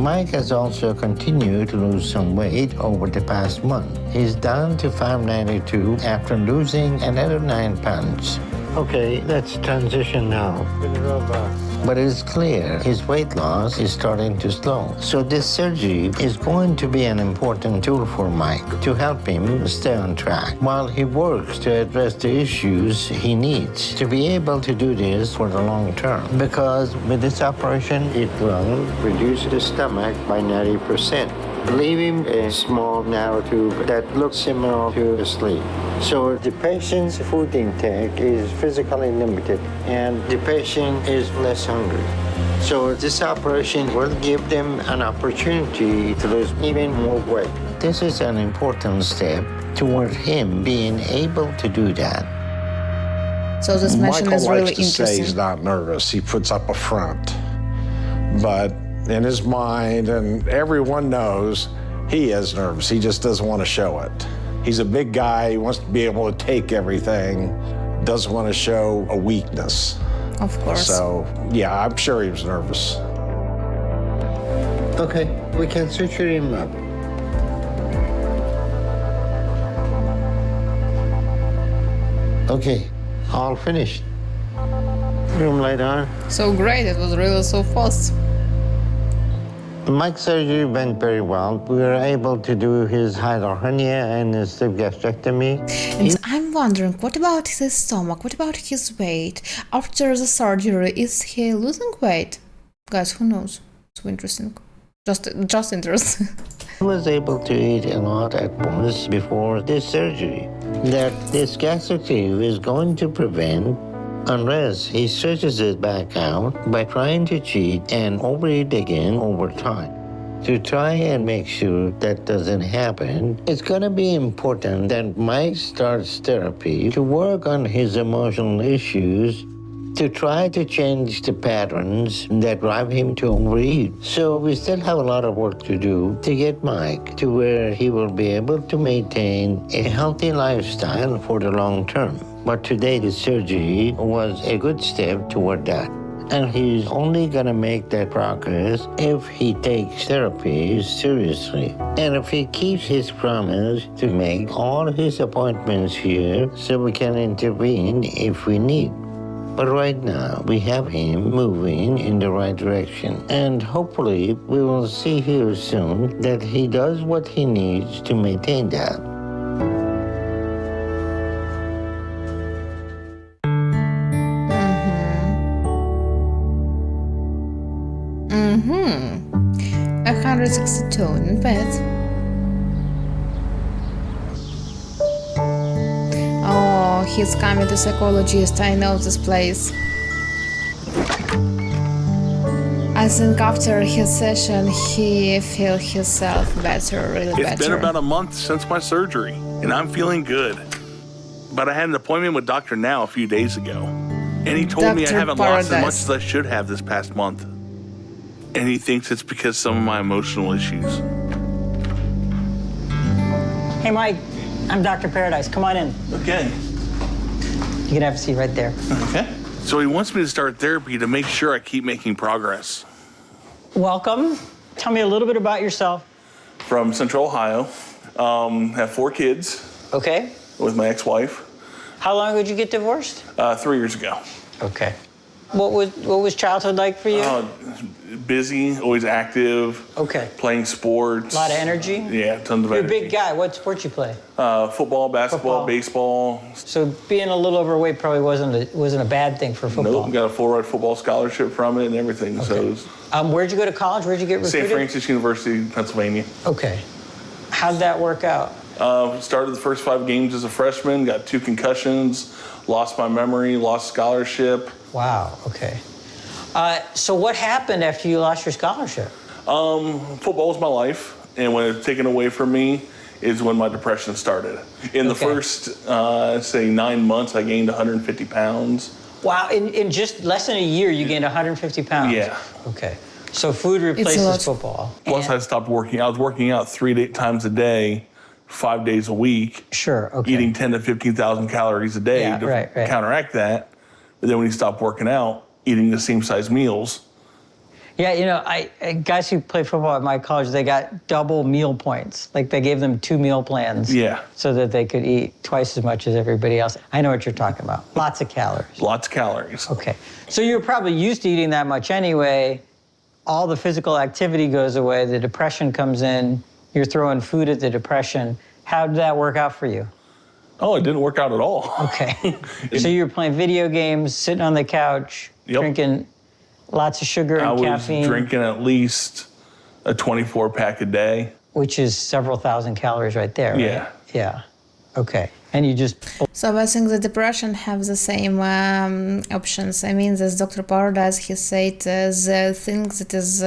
Mike has also continued to lose some weight over the past month. He's down to 592 after losing another 9 pounds. Okay, let's transition now. But it's clear his weight loss is starting to slow. So this surgery is going to be an important tool for Mike to help him stay on track while he works to address the issues he needs to be able to do this for the long term. Because with this operation, it will reduce the stomach by 90%. Leaving a small narrow tube that looks similar to a sleeve. So the patient's food intake is physically limited and the patient is less hungry. So this operation will give them an opportunity to lose even more weight. This is an important step toward him being able to do that. So this mission Michael is really likes to say he's interesting. not nervous. He puts up a front. But in his mind, and everyone knows, he is nervous. He just doesn't want to show it. He's a big guy. He wants to be able to take everything. Doesn't want to show a weakness. Of course. So, yeah, I'm sure he was nervous. Okay, we can suture him up. Okay, all finished. Room light on. So great, it was really so fast. Mike's surgery went very well. We were able to do his hiatal hernia and his sleeve gastrectomy. And I'm wondering, what about his stomach? What about his weight? After the surgery, is he losing weight? Guys, who knows? So interesting. Just interesting. He was able to eat a lot at once before this surgery. That this gastric sleeve is going to prevent unless he stretches it back out by trying to cheat and overeat again over time. To try and make sure that doesn't happen, it's going to be important that Mike starts therapy to work on his emotional issues, to try to change the patterns that drive him to overeat. So we still have a lot of work to do to get Mike to where he will be able to maintain a healthy lifestyle for the long term. But today the surgery was a good step toward that. And he's only gonna make that progress if he takes therapy seriously. And if he keeps his promise to make all his appointments here so we can intervene if we need. But right now, we have him moving in the right direction. And hopefully, we will see here soon that he does what he needs to maintain that. Mm-hmm. 162, not bad. Oh, he's coming to psychologist. I know this place. I think after his session, he feels himself better, really better. It's been about a month since my surgery, and I'm feeling good. But I had an appointment with Dr. Now a few days ago, and he told me I haven't lost as much as I should have this past month. And he thinks it's because of some of my emotional issues. Hey, Mike, I'm Dr. Paradise. Come on in. Okay. You can have a seat right there. Okay. So he wants me to start therapy to make sure I keep making progress. Welcome. Tell me a little bit about yourself. From Central Ohio. Have 4 kids. Okay. With my ex-wife. How long ago did you get divorced? 3 years ago. Okay. What was childhood like for you? Busy, always active. Okay. Playing sports. A lot of energy? Yeah, tons of You're energy. a big guy. What sports you play? Football, basketball, baseball. So being a little overweight probably wasn't a bad thing for football. Nope, got a full-ride football scholarship from it and everything. Okay. So it was, where'd you go to college? Where'd you get recruited? St. Francis University, Pennsylvania. Okay. How'd that work out? Started the first 5 games as a freshman, got 2 concussions, lost my memory, lost scholarship. Wow, okay. So what happened after you lost your scholarship? Football was my life, and when it was taken away from me is when my depression started. In the first, say, 9 months, I gained 150 pounds. Wow, in just less than a year, you gained 150 pounds? Yeah. Okay. So food replaces football. Plus, I stopped working. I was working out 3 times a day, 5 days a week. Sure, okay. Eating 10 to 15,000 calories a day to counteract that. But then when you stop working out, eating the same size meals. Yeah, you know, guys who play football at my college, they got double meal points. Like they gave them 2 meal plans. Yeah. So that they could eat twice as much as everybody else. I know what you're talking about. Lots of calories. Lots of calories. Okay. So you're probably used to eating that much anyway. All the physical activity goes away. The depression comes in. You're throwing food at the depression. How did that work out for you? Oh, it didn't work out at all. Okay. So you were playing video games, sitting on the couch, drinking lots of sugar and caffeine. I was drinking at least a 24-pack a day. Which is several thousand calories right there, right? Yeah. Yeah. Okay. And you just... So I think the depression have the same options. I mean, as Dr. Paradise, he said the thing that is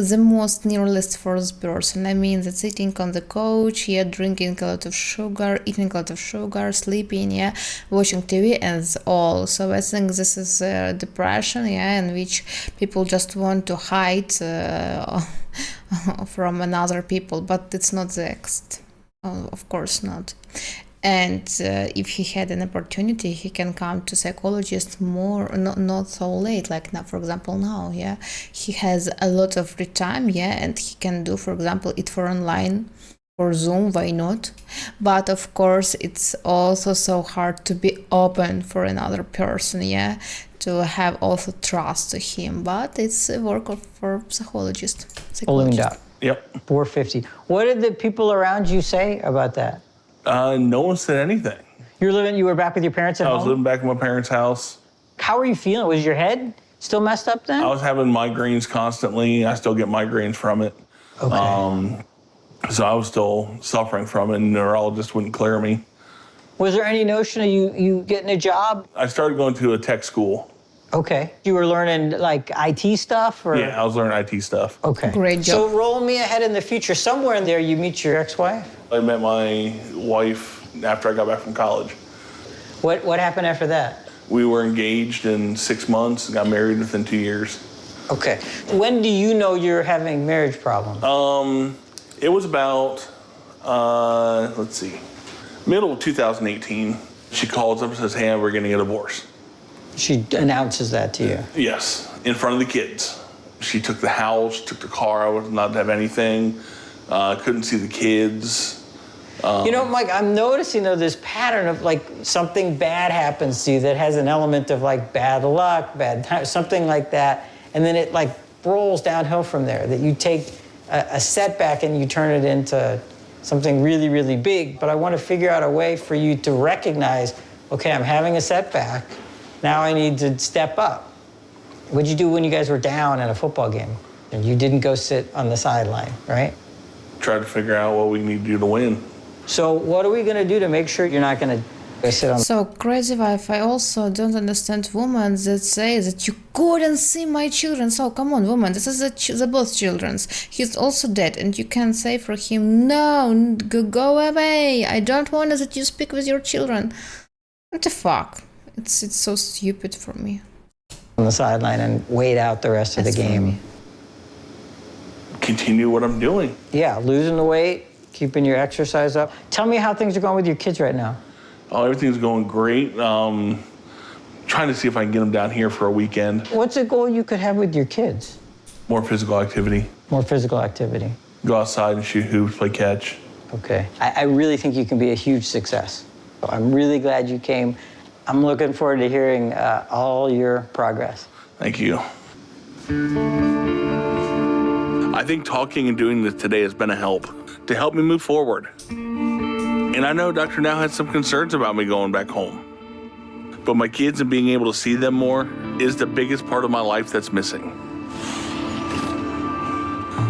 the most nearest for this person. I mean, that's sitting on the couch, drinking a lot of sugar, eating a lot of sugar, sleeping, watching TV, and that's all. So I think this is depression, in which people just want to hide from another people, but it's not the exit. Of course not. And if he had an opportunity, he can come to psychologist more, not so late, like now, for example, now, He has a lot of free time, and he can do, for example, it for online, for Zoom, why not? But of course, it's also so hard to be open for another person, to have also trust to him. But it's a work for psychologist. Ballooned up. Yep. 450. What did the people around you say about that? No one said anything. You were back with your parents at home? I was living back in my parents' house. How were you feeling? Was your head still messed up then? I was having migraines constantly. I still get migraines from it. Okay. So I was still suffering from it, and the neurologist wouldn't clear me. Was there any notion of you getting a job? I started going to a tech school. Okay. You were learning like IT stuff or? Yeah, I was learning IT stuff. Okay. Great job. So roll me ahead in the future. Somewhere in there you meet your ex-wife? I met my wife after I got back from college. What happened after that? We were engaged in 6 months and got married within 2 years. Okay. When do you know you're having marriage problems? It was about, let's see, middle of 2018. She calls up and says, hey, we're getting a divorce. She announces that to you? Yes, in front of the kids. She took the house, took the car. I was not to have anything. Couldn't see the kids. You know, Mike, I'm noticing though this pattern of like something bad happens to you that has an element of like bad luck, bad time, something like that, and then it like rolls downhill from there. That you take a setback and you turn it into something really, really big. But I want to figure out a way for you to recognize, okay, I'm having a setback. Now I need to step up. What'd you do when you guys were down in a football game? You didn't go sit on the sideline, right? Tried to figure out what we need to do to win. So what are we going to do to make sure you're not going to go sit on? So, crazy wife, I also don't understand women that say that you couldn't see my children. So, come on, woman, this is the both children's. He's also dead, and you can say for him, no, go away. I don't want that you speak with your children. What the fuck? It's so stupid for me. On the sideline and wait out the rest of the game. Continue what I'm doing. Yeah, losing the weight, keeping your exercise up. Tell me how things are going with your kids right now. Oh, everything's going great. Trying to see if I can get them down here for a weekend. What's a goal you could have with your kids? More physical activity. More physical activity. Go outside and shoot hoops, play catch. Okay. I really think you can be a huge success. So I'm really glad you came. I'm looking forward to hearing all your progress. Thank you. I think talking and doing this today has been a help to help me move forward. And I know Dr. Now had some concerns about me going back home. But my kids and being able to see them more is the biggest part of my life that's missing.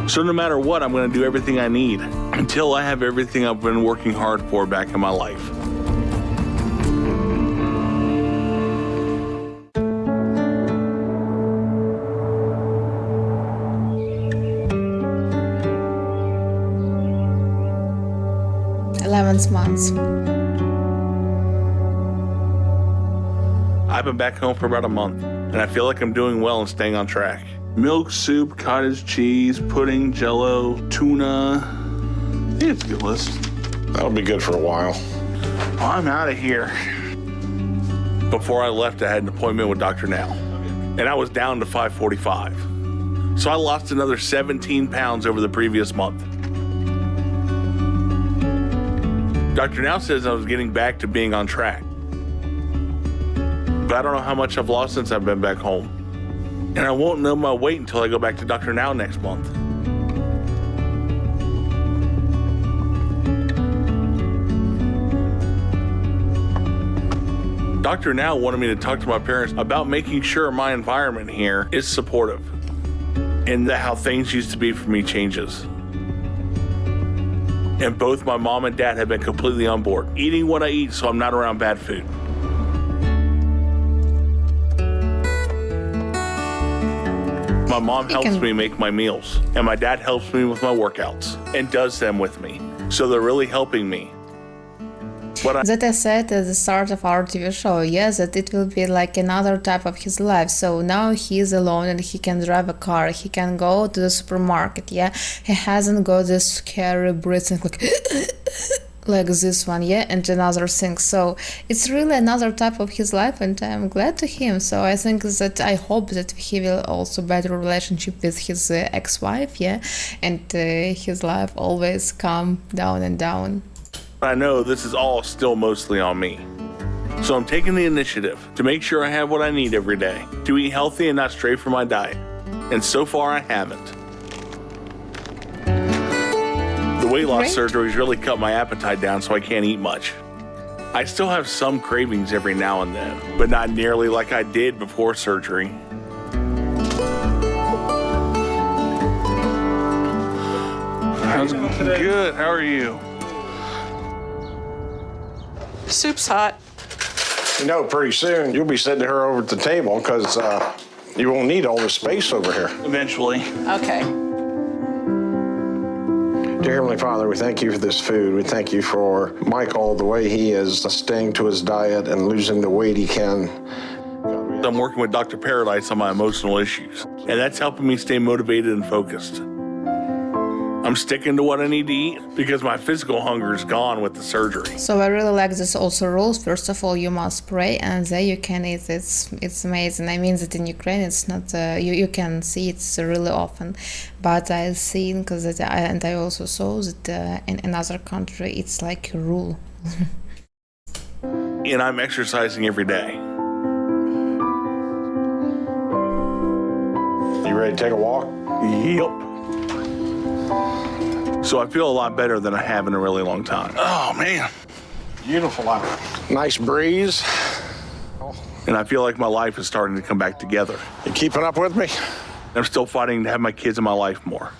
So no matter what, I'm going to do everything I need until I have everything I've been working hard for back in my life. Months. I've been back home for about a month, and I feel like I'm doing well and staying on track. Milk, soup, cottage cheese, pudding, jello, tuna. I think it's a good list. That'll be good for a while. Well, I'm out of here. Before I left, I had an appointment with Dr. Now, and I was down to 545. So I lost another 17 pounds over the previous month. Dr. Now says I was getting back to being on track. But I don't know how much I've lost since I've been back home. And I won't know my weight until I go back to Dr. Now next month. Dr. Now wanted me to talk to my parents about making sure my environment here is supportive and that how things used to be for me changes. And both my mom and dad have been completely on board, eating what I eat so I'm not around bad food. My mom helps me make my meals, and my dad helps me with my workouts and does them with me. So they're really helping me. That I said at the start of our TV show, yes, that it will be like another type of his life. So now he is alone and he can drive a car, he can go to the supermarket, yeah. He hasn't got this scary breathing like this one, yeah, and another thing. So it's really another type of his life, and I'm glad to him. So I think that I hope that he will also better relationship with his ex-wife, yeah, and his life always come down and down. I know this is all still mostly on me. So I'm taking the initiative to make sure I have what I need every day, to eat healthy and not stray from my diet. And so far I haven't. The weight loss surgery's really cut my appetite down so I can't eat much. I still have some cravings every now and then, but not nearly like I did before surgery. How's it going today? Good, how are you? Soup's hot. You know, pretty soon you'll be sitting here over at the table because you won't need all this space over here. Eventually. Okay. Dear Heavenly Father, we thank you for this food. We thank you for Michael, the way he is staying to his diet and losing the weight he can. I'm working with Dr. Paradise on my emotional issues, and that's helping me stay motivated and focused. I'm sticking to what I need to eat because my physical hunger is gone with the surgery. So I really like this also rules. First of all, you must pray, and then you can eat. It's amazing. I mean that in Ukraine, it's not you can see it's really often, but I've seen and I also saw that in another country it's like a rule. And I'm exercising every day. You ready to take a walk? Yep. So I feel a lot better than I have in a really long time. Oh, man. Beautiful out. Nice breeze. And I feel like my life is starting to come back together. You keeping up with me? I'm still fighting to have my kids in my life more.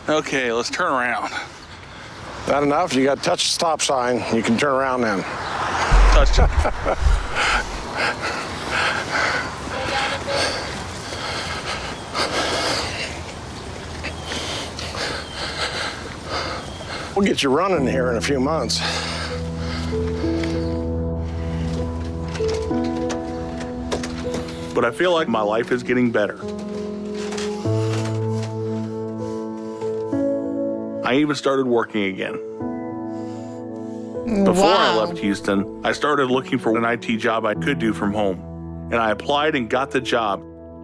Okay, let's turn around. Not enough? You got to touch the stop sign. You can turn around then. Touch it. We'll get you running here in a few months. But I feel like my life is getting better. I even started working again. Before I left Houston, I started looking for an IT job I could do from home. And I applied and got the job.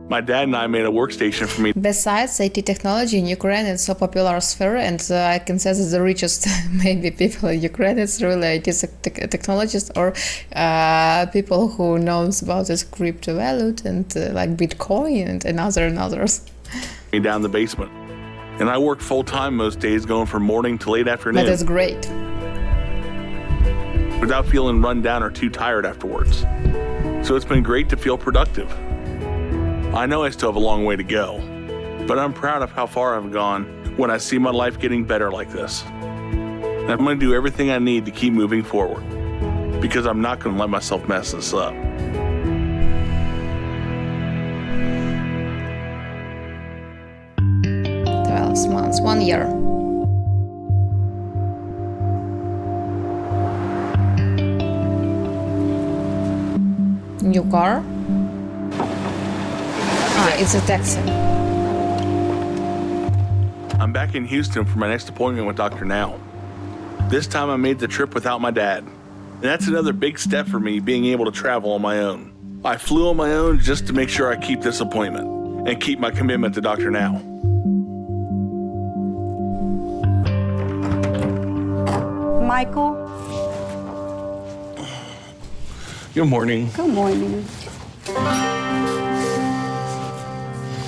My dad and I made a workstation for me. Besides IT technology in Ukraine, it's so popular sphere, and I can say that the richest maybe people in Ukraine is really IT technologists or people who knows about this crypto wallet and like Bitcoin and others. Down the basement. And I work full time most days, going from morning to late afternoon. That is great. Without feeling run down or too tired afterwards. So it's been great to feel productive. I know I still have a long way to go, but I'm proud of how far I've gone when I see my life getting better like this. And I'm going to do everything I need to keep moving forward because I'm not going to let myself mess this up. 12 months, 1 year. New car? It's a taxi. I'm back in Houston for my next appointment with Dr. Now. This time I made the trip without my dad. And that's another big step for me, being able to travel on my own. I flew on my own just to make sure I keep this appointment and keep my commitment to Dr. Now. Michael? Good morning. Good morning.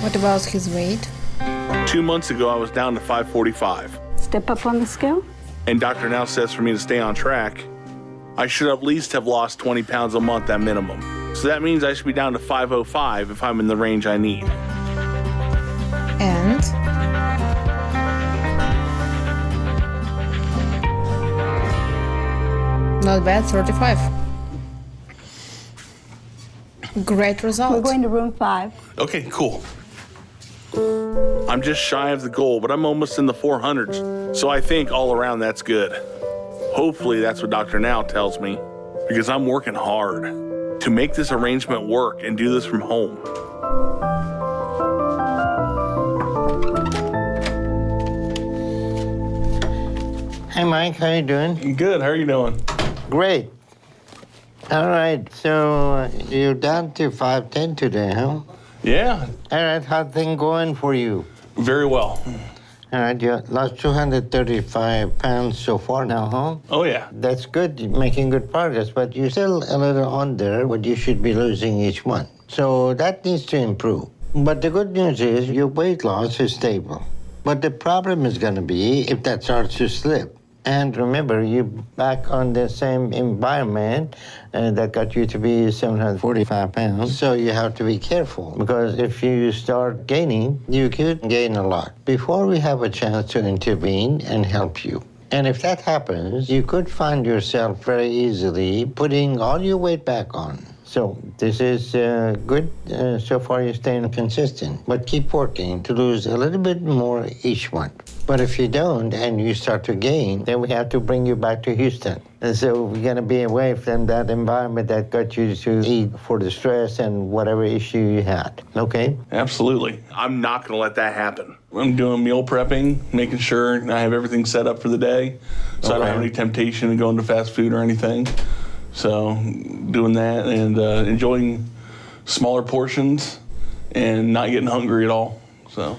What about his weight? 2 months ago, I was down to 545. Step up on the scale? And Dr. Now says for me to stay on track, I should at least have lost 20 pounds a month at minimum. So that means I should be down to 505 if I'm in the range I need. And? Not bad, 35. Great result. We're going to room 5. Okay, cool. I'm just shy of the goal, but I'm almost in the 400s. So I think all around that's good. Hopefully that's what Dr. Now tells me, because I'm working hard to make this arrangement work and do this from home. Hey, Mike, how you doing? Good, how are you doing? Great. All right, so you're down to 510 today, huh? Yeah, All right, how's things going for you? very well. All right, you lost 235 pounds so far now, huh? Oh yeah. That's good, you're making good progress, but you're still a little under what you should be losing each month. So that needs to improve. But the good news is your weight loss is stable. But the problem is going to be if that starts to slip. And remember, you're back on the same environment that got you to be 745 pounds. So you have to be careful, because if you start gaining, you could gain a lot before we have a chance to intervene and help you. And if that happens, you could find yourself very easily putting all your weight back on. So this is good. So far you're staying consistent, but keep working to lose a little bit more each month. But if you don't and you start to gain, then we have to bring you back to Houston. And so we're going to be away from that environment that got you to eat for the stress and whatever issue you had. Okay? Absolutely. I'm not going to let that happen. I'm doing meal prepping, making sure I have everything set up for the day, so I don't have any temptation to go into fast food or anything. So doing that and enjoying smaller portions and not getting hungry at all. So.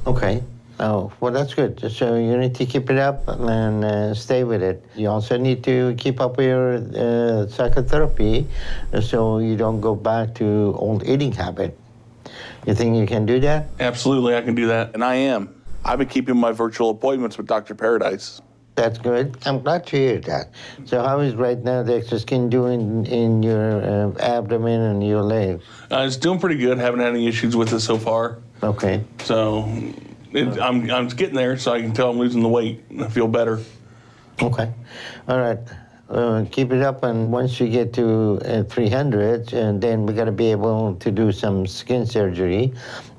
Okay. Oh, well, that's good. So you need to keep it up and stay with it. You also need to keep up with your psychotherapy so you don't go back to old eating habit. You think you can do that? Absolutely, I can do that. And I am. I've been keeping my virtual appointments with Dr. Paradise. That's good. I'm glad to hear that. So how is right now the extra skin doing in your abdomen and your legs? It's doing pretty good. Haven't had any issues with it so far. Okay. So I'm getting there, so I can tell I'm losing the weight. I feel better. Okay. All right. Keep it up, and once you get to 300, and then we're going to be able to do some skin surgery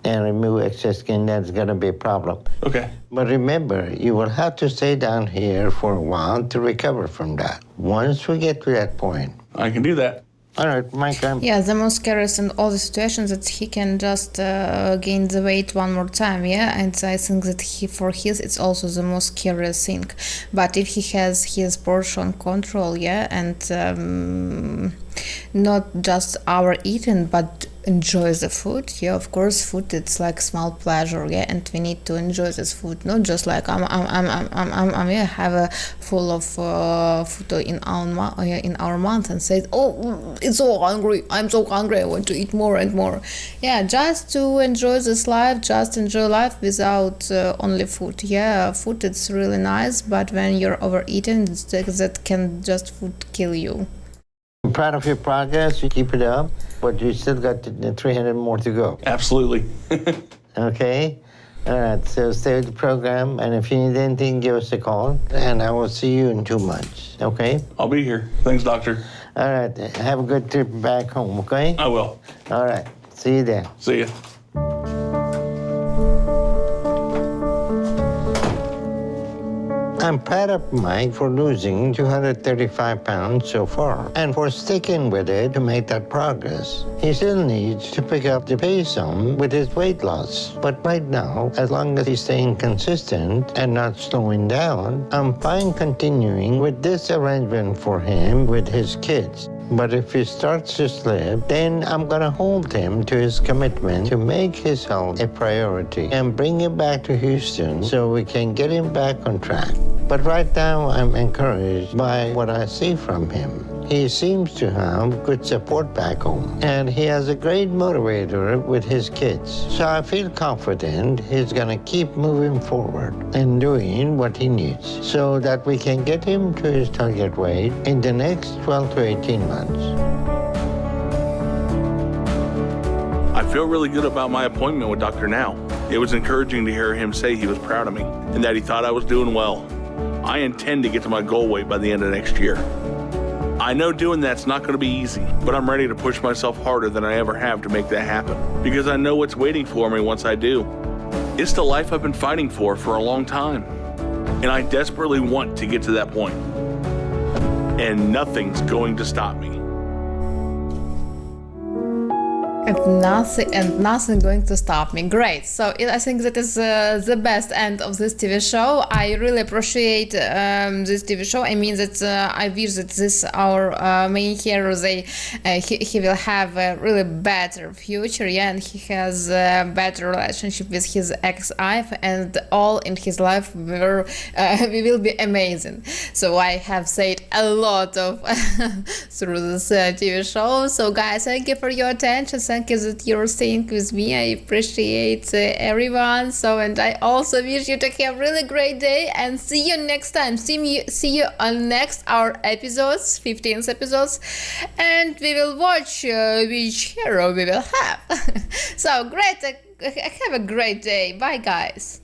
and remove excess skin. That's going to be a problem. Okay. But remember, you will have to stay down here for a while to recover from that. Once we get to that point. I can do that. All right, Mike. Yeah, the most scariest in all the situations that he can just gain the weight one more time, yeah, and I think that it's also the most scariest thing. But if he has his portion control, yeah, and not just our eating, but enjoys the food, yeah, of course, food it's like small pleasure, yeah, and we need to enjoy this food, not just like I'm yeah, have a full of food in our mouth and say, oh, it's so hungry, I'm so hungry, I want to eat more and more. Yeah, just to enjoy this life, just enjoy life without only food. Yeah, food it's really nice, but when you're overeating, that can just food kill you. I'm proud of your progress. You keep it up, but you still got 300 more to go. Absolutely. Okay? All right, so stay with the program, and if you need anything, give us a call, and I will see you in 2 months, okay? I'll be here. Thanks, doctor. All right, have a good trip back home, okay? I will. All right, see you there. See ya. I'm proud of Mike for losing 235 pounds so far and for sticking with it to make that progress. He still needs to pick up the pace some with his weight loss. But right now, as long as he's staying consistent and not slowing down, I'm fine continuing with this arrangement for him with his kids. But if he starts to slip, then I'm gonna hold him to his commitment to make his health a priority and bring him back to Houston so we can get him back on track. But right now, I'm encouraged by what I see from him. He seems to have good support back home, and he has a great motivator with his kids. So I feel confident he's gonna keep moving forward and doing what he needs so that we can get him to his target weight in the next 12 to 18 months. I feel really good about my appointment with Dr. Now. It was encouraging to hear him say he was proud of me and that he thought I was doing well. I intend to get to my goal weight by the end of next year. I know doing that's not going to be easy, but I'm ready to push myself harder than I ever have to make that happen because I know what's waiting for me once I do. It's the life I've been fighting for a long time, and I desperately want to get to that point. And nothing's going to stop me. And nothing going to stop me. Great. So I think that is the best end of this TV show. I really appreciate this TV show. I mean that I wish that this our main hero he will have a really better future. Yeah, and he has a better relationship with his ex-wife, and all in his life we will be amazing. So I have said a lot of through this TV show. So guys, thank you for your attention. Thank you that you're staying with me. I appreciate everyone. So, and I also wish you to have a really great day and see you next time. See you on next our episodes, 15th episodes, and we will watch which hero we will have. So great. Have a great day. Bye, guys.